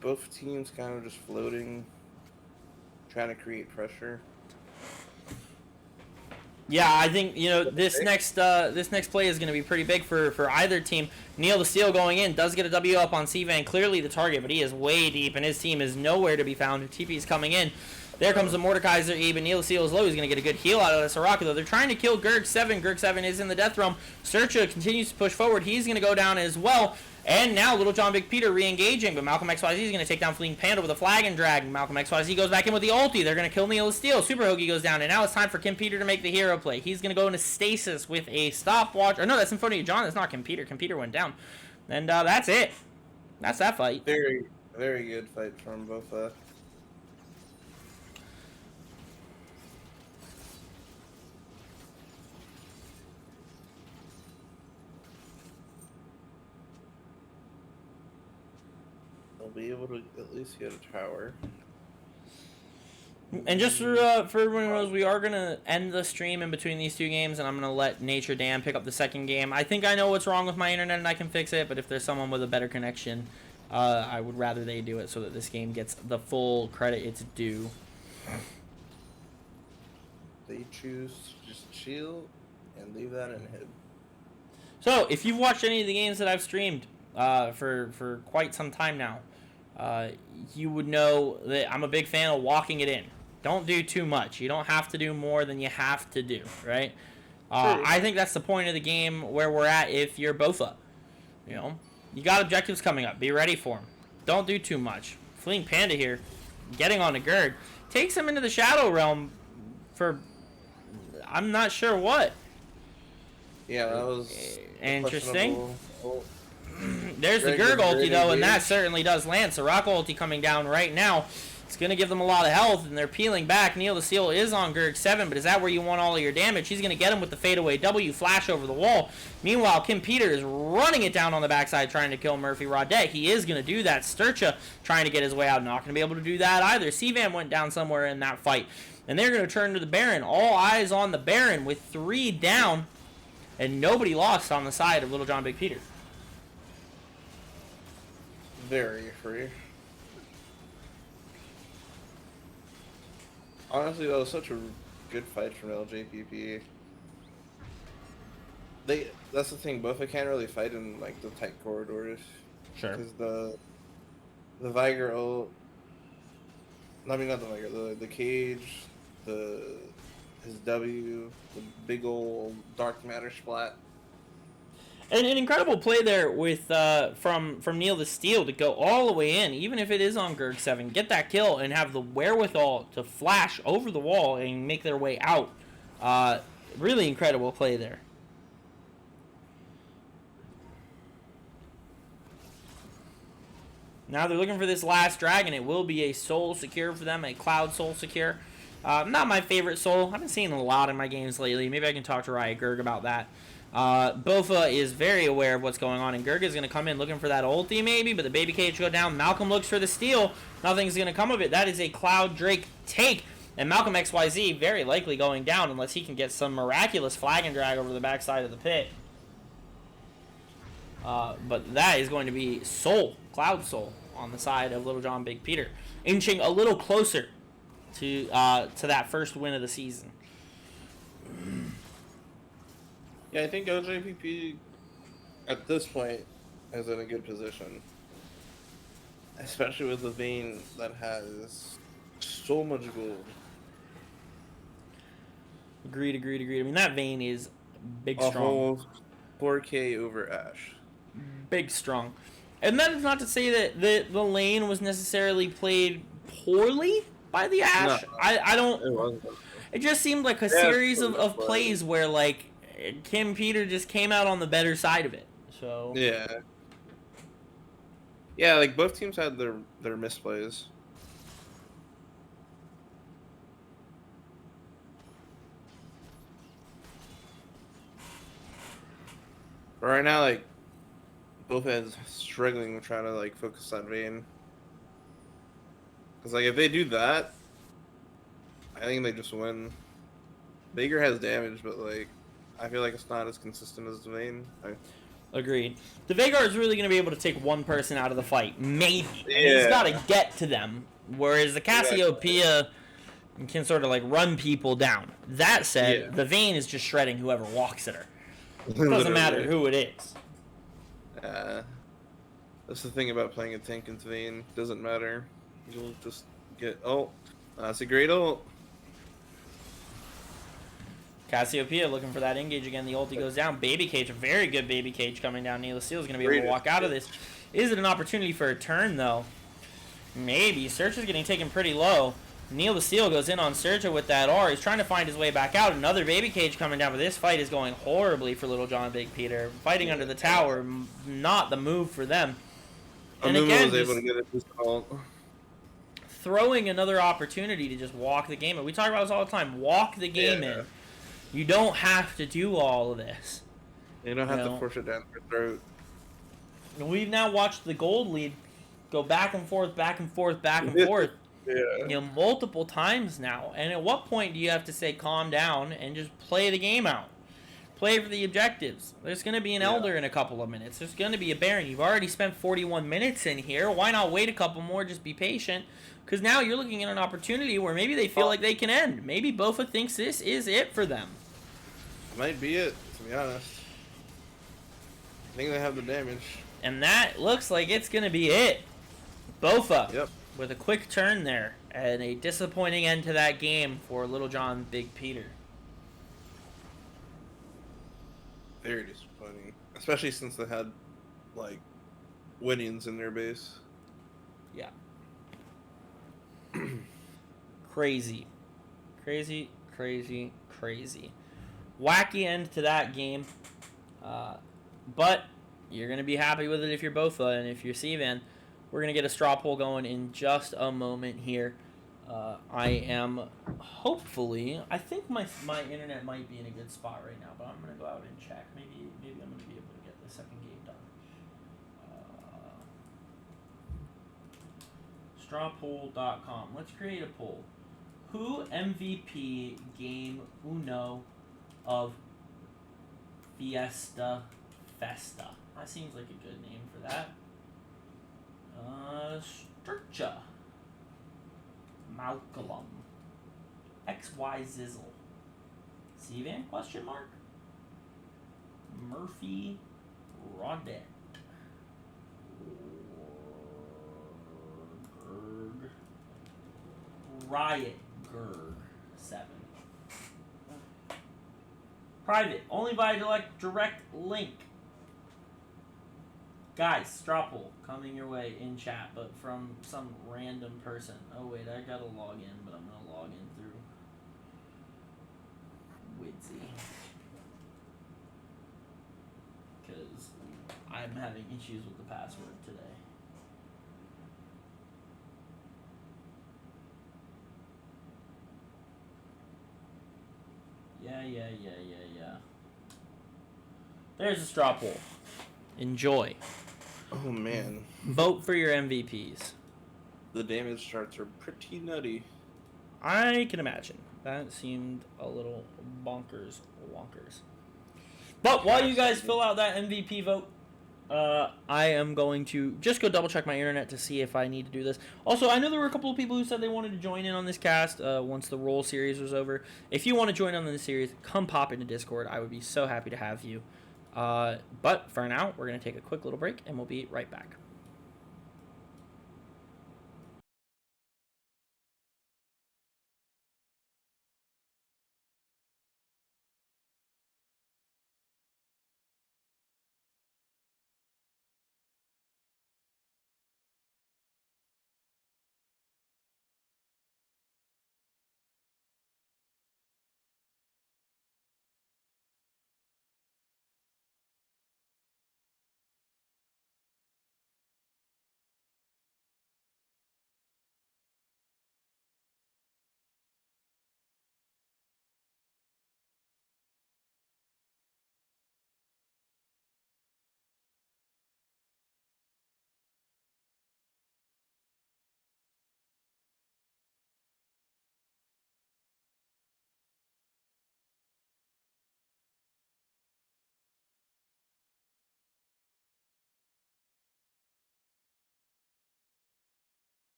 Both teams kind of just floating, trying to create pressure. Yeah, I think this next play is going to be pretty big for either team. Neil the Steel going in does get a W up on C-Van, clearly the target, but he is way deep and his team is nowhere to be found. TP is coming in. There comes the Mordekaiser E, but Neil the Steel is low. He's going to get a good heal out of this Soraka, though. They're trying to kill Gurg 7. Gurg 7 is in the death realm. Searcha continues to push forward. He's going to go down as well. And now Little John Big Peter re-engaging, but Malcolm XYZ is going to take down Fleeing Panda with a flag and drag. Malcolm XYZ goes back in with the ulti. They're going to kill Neil the Steel. Super Hoagie goes down, and now it's time for Kim Peter to make the hero play. He's going to go into stasis with a stopwatch. Or no, that's Symphonia John. That's not Kim Peter. Kim Peter went down. And that's it. That's that fight. Very, very good fight from BOFA. They'll be able to at least get a tower. And just for everyone who knows, we are going to end the stream in between these two games, and I'm going to let Nature Dan pick up the second game. I think I know what's wrong with my internet, and I can fix it, but if there's someone with a better connection, I would rather they do it so that this game gets the full credit it's due. They choose to just chill and leave that in him. So, if you've watched any of the games that I've streamed for quite some time now, you would know that I'm a big fan of walking it in. Don't do too much. You don't have to do more than you have to do, right? I think that's the point of the game where we're at if you're BOFA. You got objectives coming up. Be ready for them. Don't do too much. Fleeing Panda here, getting on a Gurg, takes him into the Shadow Realm for I'm not sure what. Yeah, that was interesting. There's the Gurg ulti, though, and that certainly does land. Soraka ulti coming down right now. It's going to give them a lot of health, and they're peeling back. Neil the Steel is on Gurg 7, but is that where you want all of your damage? He's going to get him with the fadeaway W, flash over the wall. Meanwhile, Kim Peter is running it down on the backside, trying to kill Murphy Rodette. He is going to do that. Sturcha trying to get his way out. Not going to be able to do that either. C-Van went down somewhere in that fight. And they're going to turn to the Baron. All eyes on the Baron with 3 down, and nobody lost on the side of Little John Big Peter. Very free. Honestly, that was such a good fight from LJBP. That's the thing, BOFA can't really fight in like the tight corridors. Sure. Because the Viger ult, I mean not the Viger, the cage, his W, the big old dark matter splat. And an incredible play there with from Neil the Steel to go all the way in, even if it is on Gurg 7, get that kill and have the wherewithal to flash over the wall and make their way out. Really incredible play there. Now they're looking for this last dragon. It will be a soul secure for them, a cloud soul secure. Not my favorite soul. I've been seeing a lot in my games lately. Maybe I can talk to Riot Gurg about that. BOFA is very aware of what's going on, and Gurg is going to come in looking for that ulti maybe, but the baby cage go down. Malcolm looks for the steal. Nothing's going to come of it. That is a Cloud Drake take, and Malcolm XYZ very likely going down unless he can get some miraculous flag and drag over the backside of the pit. But that is going to be Soul, Cloud Soul, on the side of Little John Big Peter, inching a little closer to that first win of the season. Yeah, I think LJBP at this point is in a good position. Especially with the Vayne that has so much gold. Agreed. I mean, that Vayne is big, a strong. Whole 4K over Ash. Big, strong. And that is not to say that the lane was necessarily played poorly by the No, Ash. I don't. it wasn't. It just seemed like a Yeah, series of plays where like Kim Peter just came out on the better side of it. So yeah, yeah. Like both teams had their misplays. But right now, like both ends struggling with trying to like focus on Vayne. Because like if they do that, I think they just win. Baker has damage, but like I feel like it's not as consistent as Vayne. agreed. The Veigar is really going to be able to take one person out of the fight, maybe, and he's Yeah, got to get to them. Whereas the Cassiopeia can sort of like run people down. That said, yeah. the Vayne is just shredding whoever walks at her. Doesn't matter Literally. who it is. Uh, that's the thing about playing a tank into Vayne. Doesn't matter. You'll just get. Oh, that's a great ult. Cassiopeia looking for that engage again. The ulti goes down. Baby Cage, a very good Baby Cage coming down. Neela Seal is going to be able to walk out of this. Is it an opportunity for a turn, though? Maybe. Search is getting taken pretty low. Neela Seal goes in on Serja with that R. He's trying to find his way back out. Another Baby Cage coming down, but this fight is going horribly for Little John Big Peter. Fighting under the tower, not the move for them. And again, was able to get it this ult. Throwing another opportunity to just walk the game in. We talk about this all the time. Walk the game in. You don't have to do all of this. You don't have to force it down your throat. We've now watched the gold lead go back and forth, back and forth, back and forth. Yeah. Multiple times now. And at what point do you have to say calm down and just play the game out? Play for the objectives. There's going to be an Elder in a couple of minutes. There's going to be a Baron. You've already spent 41 minutes in here. Why not wait a couple more? Just be patient. Because now you're looking at an opportunity where maybe they feel like they can end. Maybe BOFA thinks this is it for them. Might be it, to be honest. I think they have the damage. And that looks like it's going to be it. BOFA. Yep. With a quick turn there. And a disappointing end to that game for Little John Big Peter. Very disappointing. Especially since they had, like, Winions in their base. Yeah. Crazy. Crazy, crazy, crazy. Wacky end to that game. But you're going to be happy with it if you're BOFA. And if you're Sivan, we're going to get a straw poll going in just a moment here. I am hopefully, I think my internet might be in a good spot right now, but I'm going to go out and check. Maybe I'm going to be able to get the second game done. Strawpoll.com. Let's create a poll. Who MVP game uno of Fiesta Festa? That seems like a good name for that. Sturcha. Malcolm. XY Zizzle. Sivan question mark? Murphy Rodette. Riot Gerg 7. Private, only via direct link. Guys, straw poll coming your way in chat, but from some random person. Oh wait, I gotta log in, but I'm gonna log in through Widzy. Because I'm having issues with the password today. Yeah. There's a straw poll. Enjoy. Oh, man. Vote for your MVPs. The damage charts are pretty nutty. I can imagine. That seemed a little bonkers. But while you guys fill out that MVP vote, I am going to just go double check my internet to see if I need to do this. Also, I know there were a couple of people who said they wanted to join in on this cast once the Roll series was over. If you want to join on this series, come pop into Discord. I would be so happy to have you. But for now, we're going to take a quick little break, and we'll be right back.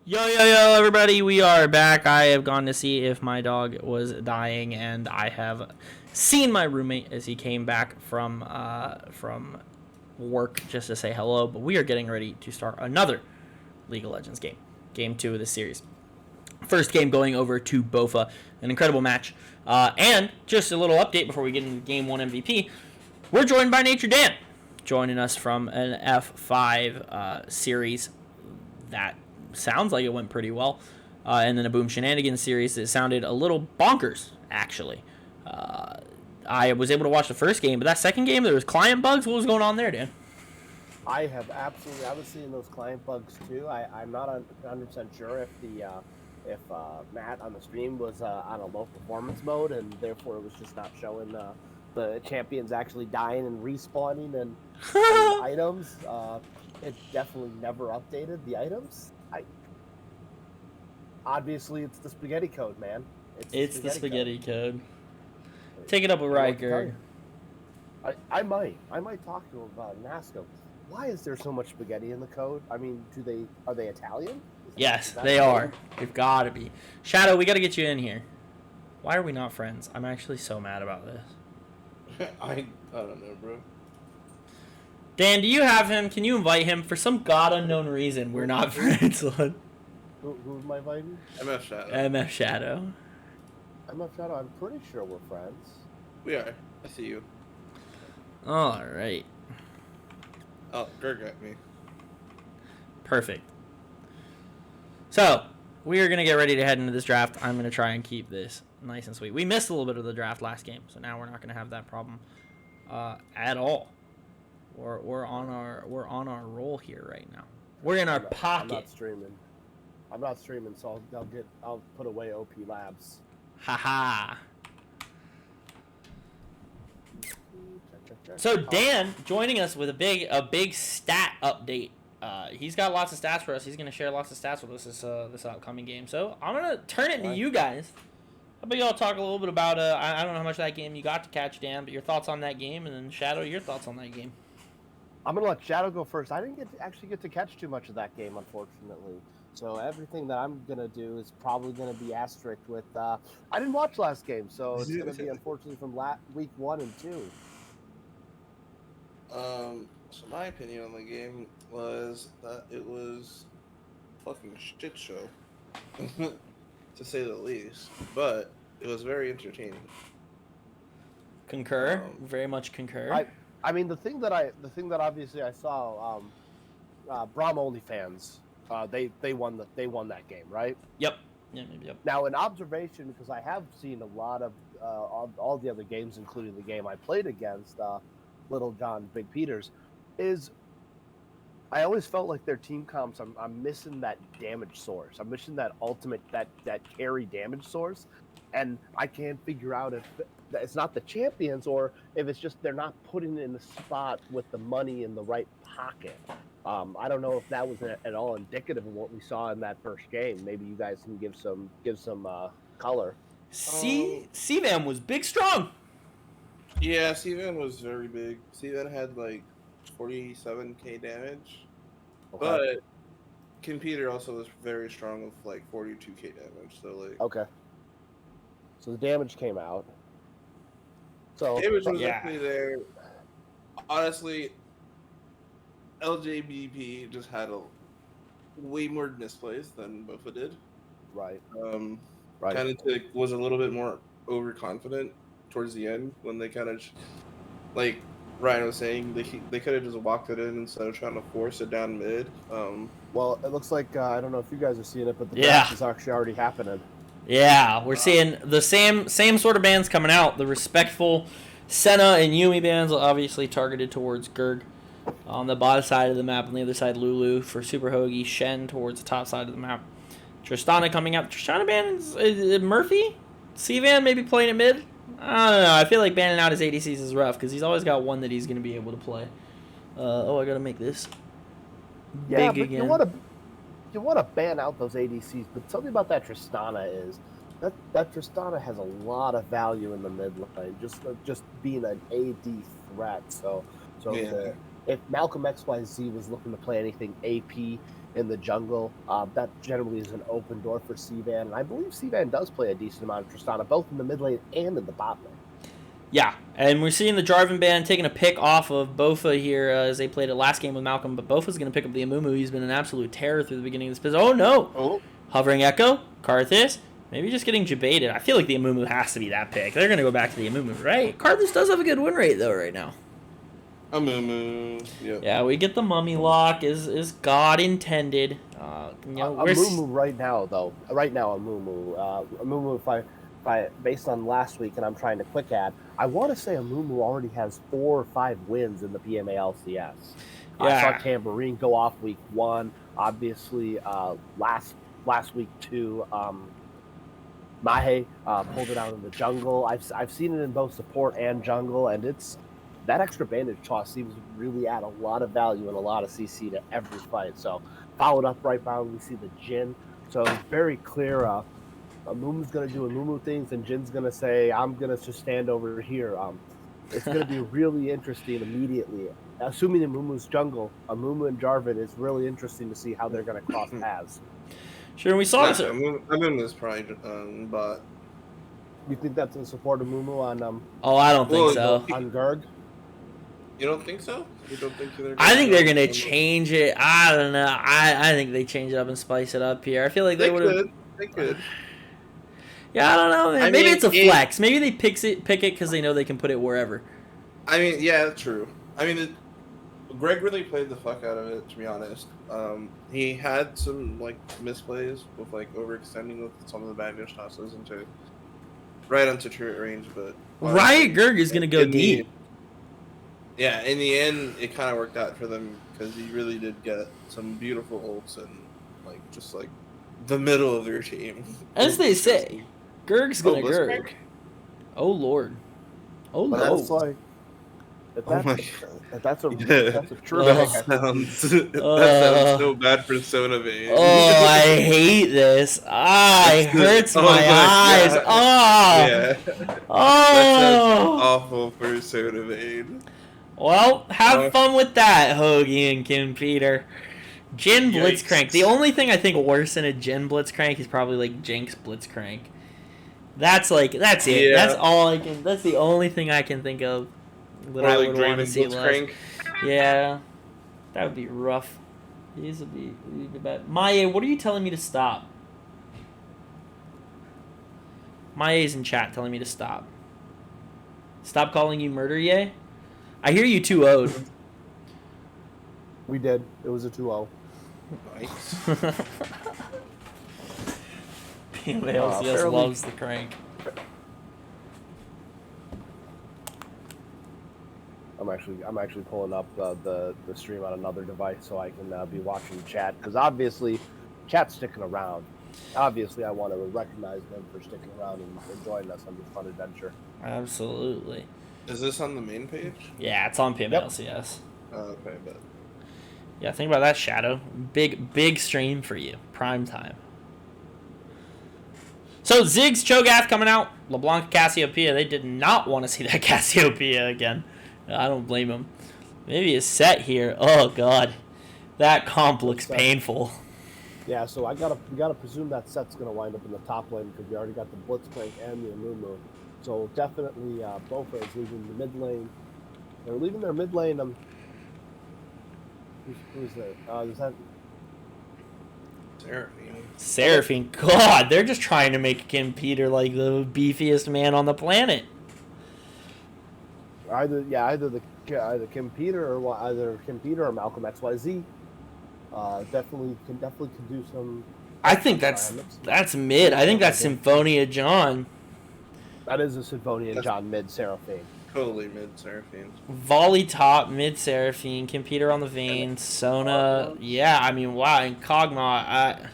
Yo, everybody, we are back. I have gone to see if my dog was dying, and I have seen my roommate as he came back from work just to say hello. But we are getting ready to start another League of Legends game, game 2 of the series. First game going over to BOFA, an incredible match. And just a little update before we get into Game 1 MVP, we're joined by Nature Dan, joining us from an F5 series that sounds like it went pretty well. And then a Boom Shenanigans series that sounded a little bonkers, actually. I was able to watch the first game, but that second game, there was client bugs. What was going on there, Dan? I was seeing those client bugs too. I'm not 100% sure if Matt on the stream was on a low performance mode, and therefore it was just not showing the champions actually dying and respawning and items. It definitely never updated the items. Obviously it's the spaghetti code, man. It's the spaghetti code. Take it up with Riker. I might talk to him about it and ask him, why is there so much spaghetti in the code? I mean, are they Italian? Yes, they are. They've got to be. Shadow, we got to get you in here. Why are we not friends? I'm actually so mad about this. I don't know, bro. Dan, do you have him? Can you invite him? For some god unknown reason, we're not friends. Who am I inviting? MF Shadow. MF Shadow. MF Shadow, I'm pretty sure we're friends. We are. I see you. All right. Oh, Greg got me. Perfect. So, we are going to get ready to head into this draft. I'm going to try and keep this nice and sweet. We missed a little bit of the draft last game, so now we're not going to have that problem at all. We're on our roll here right now. We're in our pocket. I'm not streaming, so I'll put away OP Labs. Haha. So Dan joining us with a big stat update. He's got lots of stats for us. He's gonna share lots of stats with us this upcoming game. So I'm gonna turn it to you guys. How about y'all talk a little bit about I don't know how much of that game you got to catch, Dan, but your thoughts on that game, and then Shadow, your thoughts on that game. I'm gonna let Shadow go first. I didn't actually get to catch too much of that game, unfortunately. So everything that I'm gonna do is probably gonna be asterisk with. I didn't watch last game, so it's gonna be unfortunately from week 1 and 2. So my opinion on the game was that it was a fucking shit show, to say the least. But it was very entertaining. Concur. Very much concur. I mean, the thing that obviously I saw, Braum OnlyFans, they won that game, right? Yep. Yeah, maybe yep. Now, an observation, because I have seen a lot of all the other games, including the game I played against, Little John Big Peters, is I always felt like their team comps, I'm missing that damage source. I'm missing that ultimate, that carry damage source, and I can't figure out if it's not the champions or if it's just they're not putting it in the spot with the money in the right pocket. I don't know if that was at all indicative of what we saw in that first game. Maybe you guys can give some color. CVAM was big strong. Yeah, Steven was very big. Steven had like 47k damage, but Computer also was very strong with like 42k damage. So like, okay, so the damage came out. So damage was definitely there. Honestly, LJBP just had a way more misplays than BOFA did. Right. Right. Kind of was a little bit more overconfident towards the end when they kind of, like Ryan was saying, they could have just walked it in instead of trying to force it down mid. Well, it looks like I don't know if you guys are seeing it, but the draft is actually already happening. Yeah, we're seeing the same sort of bands coming out. The respectful Senna and Yumi bands, obviously targeted towards Gerg on the bottom side of the map. On the other side, Lulu for Super Hoagie. Shen towards the top side of the map. Tristana coming out. Tristana band is Murphy? C-Van maybe playing it mid? I don't know. I feel like banning out his ADCs is rough because he's always got one that he's going to be able to play. I got to make this big again. You want to ban out those ADCs, but tell me about that Tristana is. That Tristana has a lot of value in the mid lane, just being an AD threat. So yeah. if Malcolm XYZ was looking to play anything AP in the jungle, that generally is an open door for C-Van. And I believe C-Van does play a decent amount of Tristana, both in the mid lane and in the bot lane. Yeah, and we're seeing the Jarvan band taking a pick off of BOFA here as they played it last game with Malcolm, but BOFA's going to pick up the Amumu. He's been an absolute terror through the beginning of this business. Oh, no! Oh. Hovering Echo, Karthus, maybe just getting debated. I feel like the Amumu has to be that pick. They're going to go back to the Amumu, right? Karthus does have a good win rate, though, right now. Amumu, yep. Yeah, we get the mummy lock, is God intended. Amumu right now, though. Right now, Amumu, if I based on last week, and I'm trying to quick add, I want to say Amumu already has 4 or 5 wins in the PMA LCS. Yeah. I saw Tambourine go off week 1. Obviously, last week too. Mahe pulled it out in the jungle. I've seen it in both support and jungle, and it's that extra bandage toss seems to really add a lot of value and a lot of CC to every fight. So followed up right by we see the Jhin. So it's very clear. Amumu's going to do Amumu things, and Jin's going to say, I'm going to just stand over here. It's going to be really interesting immediately. Assuming Amumu's jungle, Amumu and Jarvan, it's really interesting to see how they're going to cross paths. Sure, we saw this. Amumu's probably bot. You think that's in support of Amumu on Oh, I don't think so. On Gurg? You don't think so? You don't think they're I think they're gonna change it. I don't know. I think they change it up and spice it up here. I feel like they would have. They could. Yeah, I don't know, man. Maybe it's a flex. Maybe they pick it because they know they can put it wherever. I mean, yeah, true. I mean, Greg really played the fuck out of it, to be honest. He had some misplays with overextending with some of the baggage tosses right onto turret range, but Riot Gurg is gonna go deep. Yeah, in the end, it kind of worked out for them because he really did get some beautiful ults in just the middle of their team. As they say, Gurg's gonna Gurg. Oh lord. Oh but no. That's like that's a true that sounds so bad for Sona Vane. Oh, I hate this. It hurts my eyes. God. Oh. Yeah. Oh. That sounds awful for Sona Vane. Well, have fun with that, Hoagie and Kim Peter. Jhin Yikes. Blitzcrank. The only thing I think worse than a Jhin Blitzcrank is probably Jinx Blitzcrank. That's it. Yeah. That's all I can. That's the only thing I can think of that I would want to see less. Yeah, that would be rough. These would be bad. Maya, what are you telling me to stop? Maya's in chat telling me to stop. Stop calling you murder, yay? I hear you 2-0'd. We did. It was a 2-0. Nice. LCS loves the crank. I'm actually pulling up the stream on another device so I can be watching chat, because obviously chat's sticking around. Obviously, I want to recognize them for sticking around and joining us on this fun adventure. Absolutely. Is this on the main page? Yeah, it's on PML Yep. LCS. Oh, okay, but Yeah, think about that, Shadow. Big stream for you. Prime time. So, Ziggs, Cho'Gath coming out. LeBlanc, Cassiopeia. They did not want to see that Cassiopeia again. I don't blame them. Maybe a set here. Oh, God. That comp looks painful. Yeah, so we gotta presume that set's gonna wind up in the top lane because we already got the Blitzcrank and the Amumu. So definitely BOFA is leaving the mid lane. They're leaving their mid lane. Who's there? Is that Seraphine. God, they're just trying to make Kim Peter like the beefiest man on the planet. either Kim Peter or Malcolm XYZ. Definitely can do some. I think that's mid. I think that's Symphonia John. That is a Symphonia John mid Seraphine. Totally mid Seraphine. Volley top, mid Seraphine, Kim Peter on the vein, Sona. Yeah, I mean, wow, and Kog'Maw.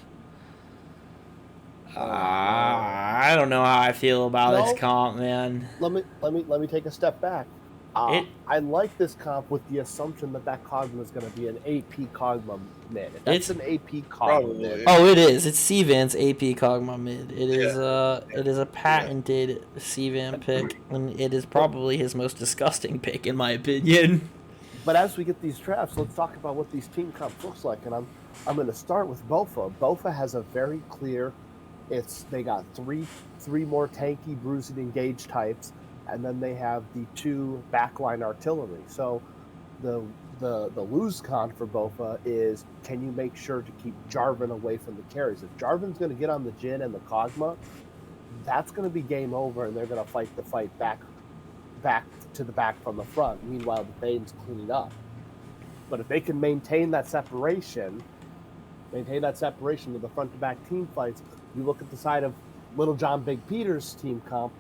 I don't know how I feel about this comp, man. Let me take a step back. I like this comp with the assumption that Kog'Maw is going to be an AP Kog'Maw mid. If that's an AP Kog'Maw mid. Oh, it is. It's C-Van's AP Kog'Maw mid. It is a patented C-Van pick, and it is probably his most disgusting pick in my opinion. but as we get these drafts, let's talk about what these team comps looks like. And I'm going to start with BOFA. BOFA has a very clear. They got three more tanky, bruising, engage types, and then they have the 2 backline artillery. So the lose con for BOFA is, can you make sure to keep Jarvan away from the carries? If Jarvan's going to get on the Jhin and the Kog'Maw, that's going to be game over, and they're going to fight the fight back to the back from the front. Meanwhile, the Bane's cleaning up. But if they can maintain that separation to the front to back team fights, you look at the side of Little John Big Peter's team comp,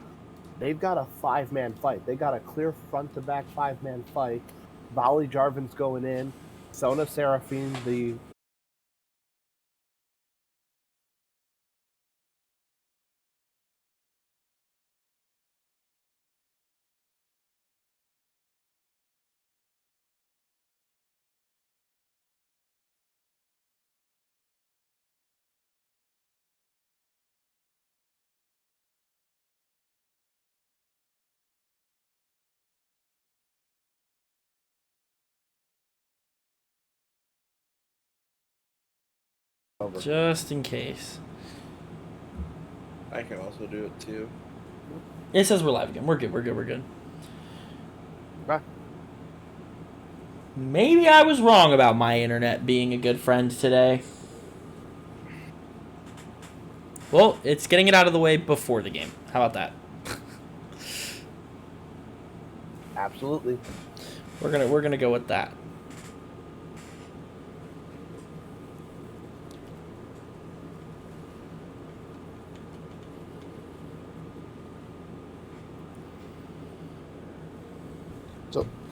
they've got a 5-man fight. They got a clear front to back 5-man fight. Volley Jarvan's going in. Sona Seraphine, the over. Just in case. I can also do it too. It says we're live again. We're good. Okay. Maybe I was wrong about my internet being a good friend today. Well, it's getting it out of the way before the game. How about that? Absolutely. We're gonna go with that.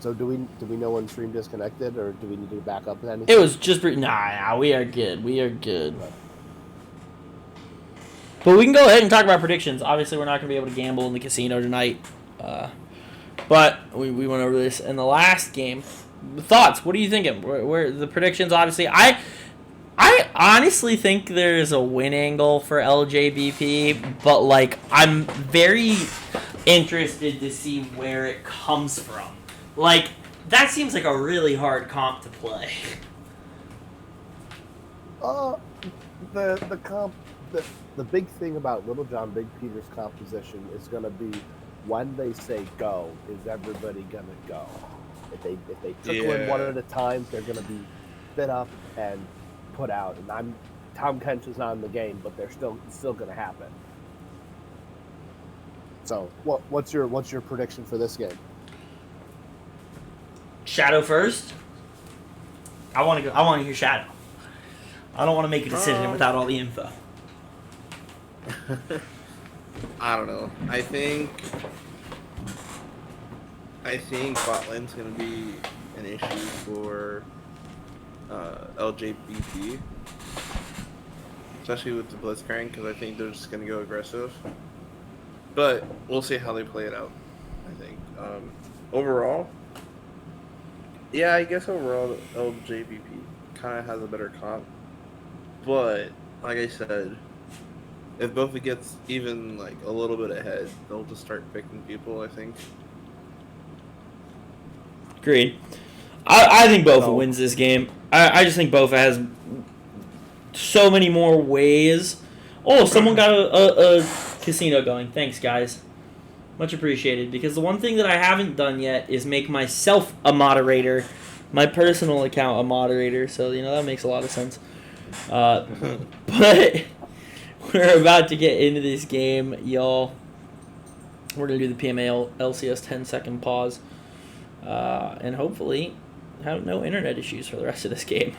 So do we know when stream disconnected, or do we need to back up anything? It was just nah. We are good. We are good. But we can go ahead and talk about predictions. Obviously, we're not gonna be able to gamble in the casino tonight. But we went over this in the last game. Thoughts? What are you thinking? Where the predictions? Obviously, I honestly think there's a win angle for LJBP, but like I'm very interested to see where it comes from. Like that seems like a really hard comp to play. The big thing about Little John Big Peter's composition is going to be when they say go, is everybody going to go? If they trickle in one at a time, they're going to be fit up and put out. And Tom Kent is not in the game, but they're still going to happen. So, what's your prediction for this game? Shadow first. I want to hear Shadow. I don't want to make a decision without all the info. I don't know. I think bot lane's gonna be an issue for LJBP, especially with the Blitzcrank, because I think they're just gonna go aggressive. But we'll see how they play it out. I think overall, yeah, I guess overall LJBP kind of has a better comp, but like I said, if BOFA gets even like a little bit ahead, they'll just start picking people, I think. Agreed. I think BOFA wins this game. I just think BOFA has so many more ways. Oh, someone got a casino going. Thanks, guys. Much appreciated. Because the one thing that I haven't done yet is make myself a moderator. My personal account a moderator. So, that makes a lot of sense. But we're about to get into this game, y'all. We're going to do the PMA LCS 10-second pause. And hopefully have no internet issues for the rest of this game.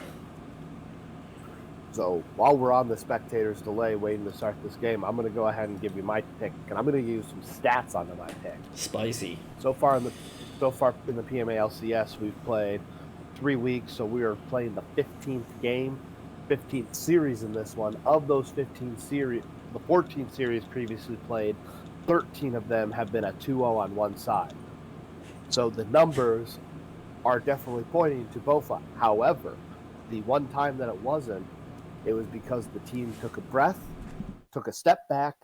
So while we're on the spectators delay waiting to start this game, I'm going to go ahead and give you my pick, and I'm going to use some stats onto my pick. Spicy. So far in the PMA LCS, we've played 3 weeks, so we are playing the 15th game, 15th series in this one. Of those 15 series, the 14 series previously played, 13 of them have been a 2-0 on one side. So the numbers are definitely pointing to BOFA. However, the one time that it wasn't, it was because the team took a breath, took a step back,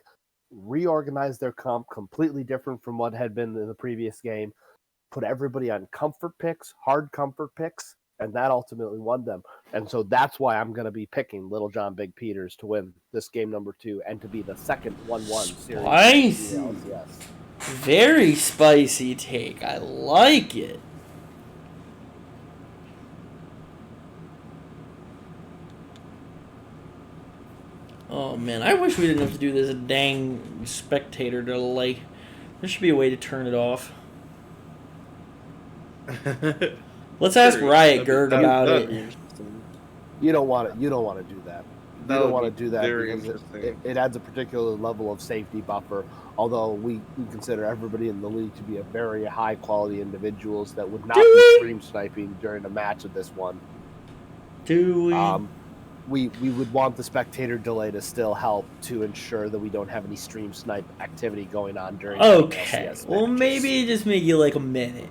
reorganized their comp completely different from what had been in the previous game, put everybody on comfort picks, hard comfort picks, and that ultimately won them. And so that's why I'm going to be picking Little John Big Peters to win this game number 2 and to be the second 1-1 series. Spicy. LCS. Very spicy take. I like it. Oh man, I wish we didn't have to do this dang spectator delay. There should be a way to turn it off. Let's ask Riot Gerg about it. You don't want to. You don't want to do that. You don't want to do that because it adds a particular level of safety buffer. Although we consider everybody in the league to be a very high quality individuals that would not be stream sniping during a match of this one. Do we? We would want the spectator delay to still help to ensure that we don't have any stream snipe activity going on during. Okay. LCS Well, matches. maybe just make it like a minute.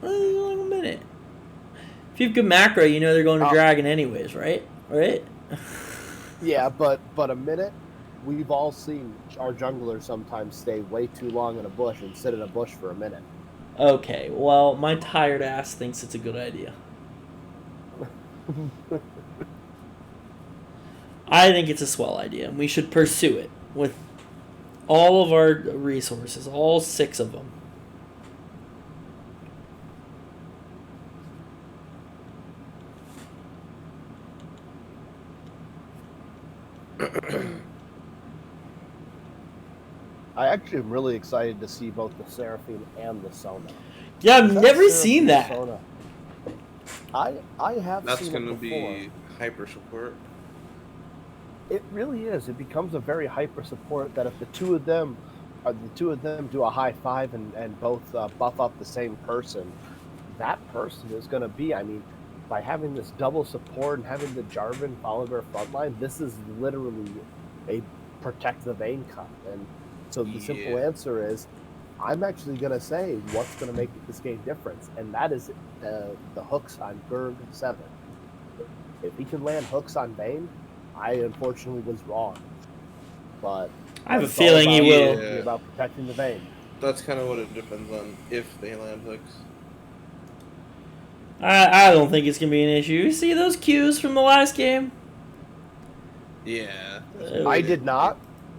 Like a minute. If you have good macro, you know they're going to Dragon anyways, right? Right? Yeah, but a minute. We've all seen our junglers sometimes stay way too long in a bush and sit in a bush for a minute. Okay. Well, my tired ass thinks it's a good idea. I think it's a swell idea, and we should pursue it with all of our resources, all 6 of them. I actually am really excited to see both the Seraphine and the Sona. Yeah, I've never seen that. Sona, I have That's seen going to it before. be hyper support. It really is. It becomes a very hyper support that if the two of them do a high five and both buff up the same person, that person is going to be, I mean, by having this double support and having the Jarvan follow their front line, this is literally a protect the vein cut. And so the simple answer is, I'm actually going to say what's going to make this game difference, and that is the hooks on Gerg 7. If he can land hooks on Vayne, I unfortunately was wrong. But I have a feeling he will. About protecting the Vayne. That's kind of what it depends on, if they land hooks. I don't think it's going to be an issue. You see those cues from the last game? Yeah. I did not.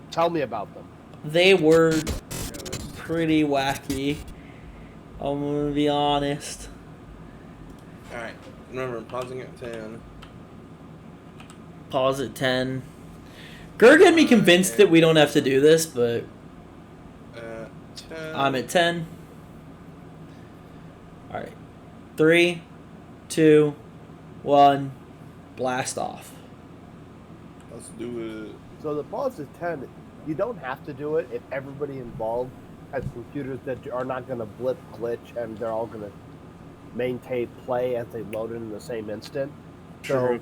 Tell me about them. They were pretty wacky. I'm going to be honest. Alright, remember, I'm pausing at 10. Pause at 10. Gerg had me convinced that we don't have to do this, but 10. I'm at 10. Alright. 3, 2, 1, blast off. Let's do it. So the pause is 10. You don't have to do it if everybody involved has computers that are not going to blip, glitch, and they're all going to maintain play as they load in the same instant. So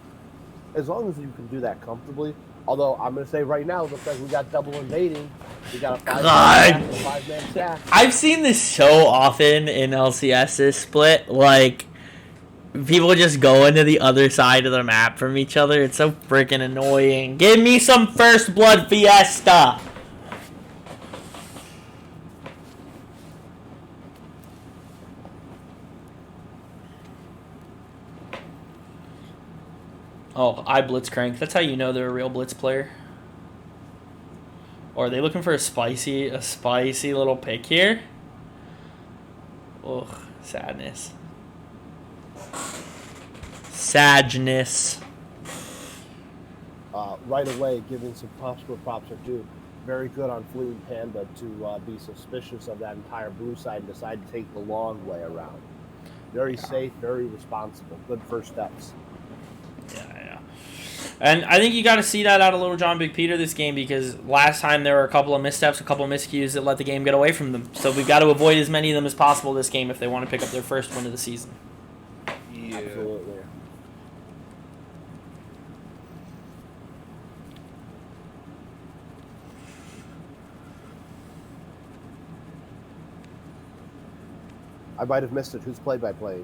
as long as you can do that comfortably, although I'm going to say right now, it looks like we got double invading. We got a 5-man stack. I've seen this so often in LCS, this split. Like, people just going to the other side of the map from each other. It's so freaking annoying. Give me some First Blood Fiesta. Oh, I Blitzcrank. That's how you know they're a real Blitz player. Or are they looking for a spicy little pick here? Ugh, sadness. Sadness. Right away, giving some props where props are due. Very good on Fleeing Panda to be suspicious of that entire blue side and decide to take the long way around. Very safe, very responsible. Good first steps. Yeah. And I think you got to see that out of Little John Big Peter this game, because last time there were a couple of missteps, a couple of miscues that let the game get away from them. So we've got to avoid as many of them as possible this game if they want to pick up their first win of the season. Yeah. Absolutely. I might have missed it. Who's play-by-play?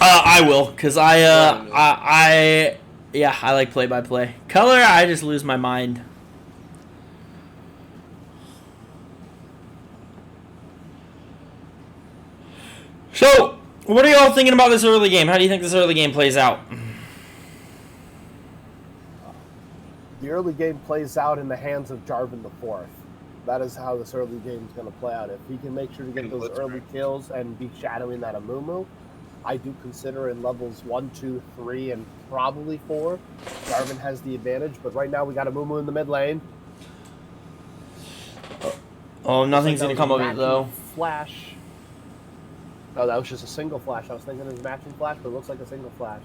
I will, because I like play-by-play. Color, I just lose my mind. So, what are y'all thinking about this early game? How do you think this early game plays out? The early game plays out in the hands of Jarvan the Fourth. That is how this early game is going to play out. If he can make sure to get those early kills and be shadowing that Amumu, I do consider in levels 1, 2, 3, and probably 4, Jarvan has the advantage. But right now we got Amumu in the mid lane. Oh, nothing's going to come of it, though. Flash. Oh, that was just a single flash. I was thinking it was a matching flash, but it looks like a single flash.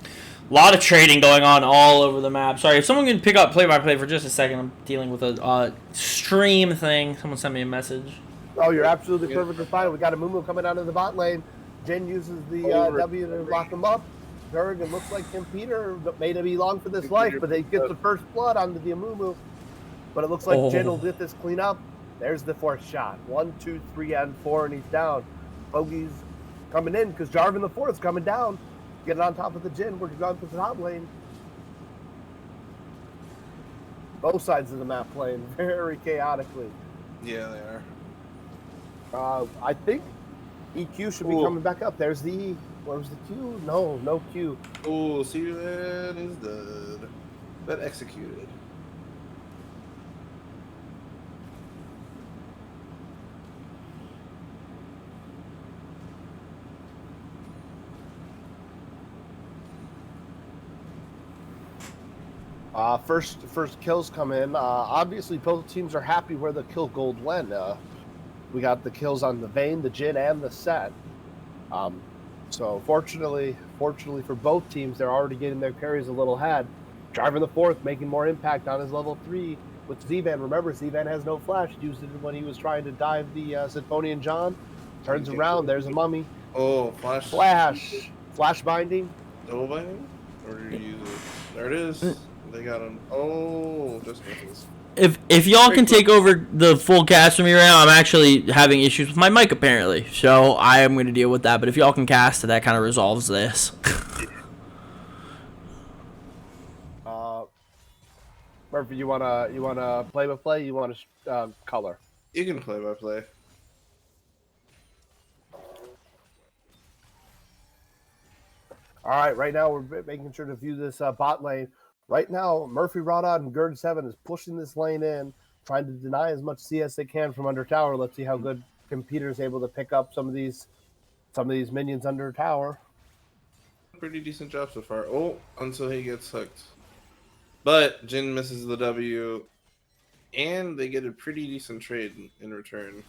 A lot of trading going on all over the map. Sorry, if someone can pick up play-by-play for just a second. I'm dealing with a stream thing. Someone sent me a message. Oh, you're absolutely perfectly fine. We got a Mumu coming out of the bot lane. Jin uses the W to lock him up. Durgan looks like Peter may not be long for this life, but they get the first blood onto the Amumu. But it looks like Jin will get this clean up. There's the fourth shot. 1, 2, 3, and 4, and he's down. Bogey's coming in because Jarvan the Fourth's coming down. Get it on top of the Jin. We're going to the top lane. Both sides of the map playing very chaotically. Yeah, they are. I think EQ should be coming back up. There's the E. Where's the Q? No Q. Oh, see, that is dead. That executed. First kills come in. Obviously, both teams are happy where the kill gold went. We got the kills on the Vayne, the Jin, and the Set. So fortunately for both teams, they're already getting their carries a little ahead. Jarvan the Fourth making more impact on his level 3 with Zvan. Remember, Zvan has no flash. Used it when he was trying to dive the Symphonian John. Turns around. There's a mummy. Oh, Flash binding. Double binding? Or do you use it? There it is. They got him. Oh, just misses. If y'all can take over the full cast from me right now, I'm actually having issues with my mic apparently, so I am going to deal with that. But if y'all can cast, that kind of resolves this. Murphy, you wanna play by play? You want to color? You can play by play. All right, right now we're making sure to view this bot lane. Right now, Murphy Rodod and Gerd7 is pushing this lane in, trying to deny as much CS they can from under tower. Let's see how good Peter is able to pick up some of these minions under tower. Pretty decent job so far. Oh, until he gets hooked. But Jin misses the W, and they get a pretty decent trade in return.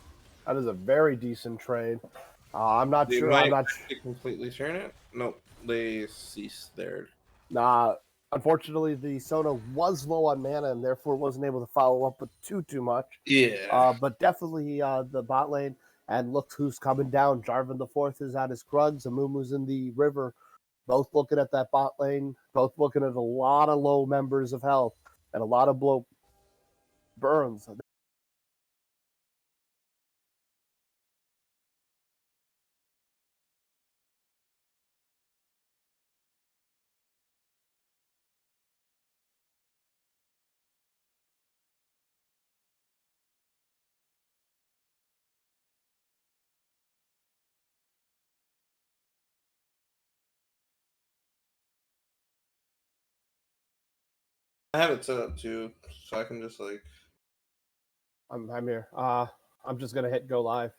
That is a very decent trade. I'm not sure. I'm not completely turn it. Nope, they ceased there. Nah. Unfortunately, the Sona was low on mana and therefore wasn't able to follow up with too much. Yeah. But definitely the bot lane. And look who's coming down. Jarvan the Fourth is at his Krugs. Amumu's in the river. Both looking at that bot lane. Both looking at a lot of low members of health and a lot of blow burns. I have it set up too, so I can just like. I'm here. I'm just gonna hit go live.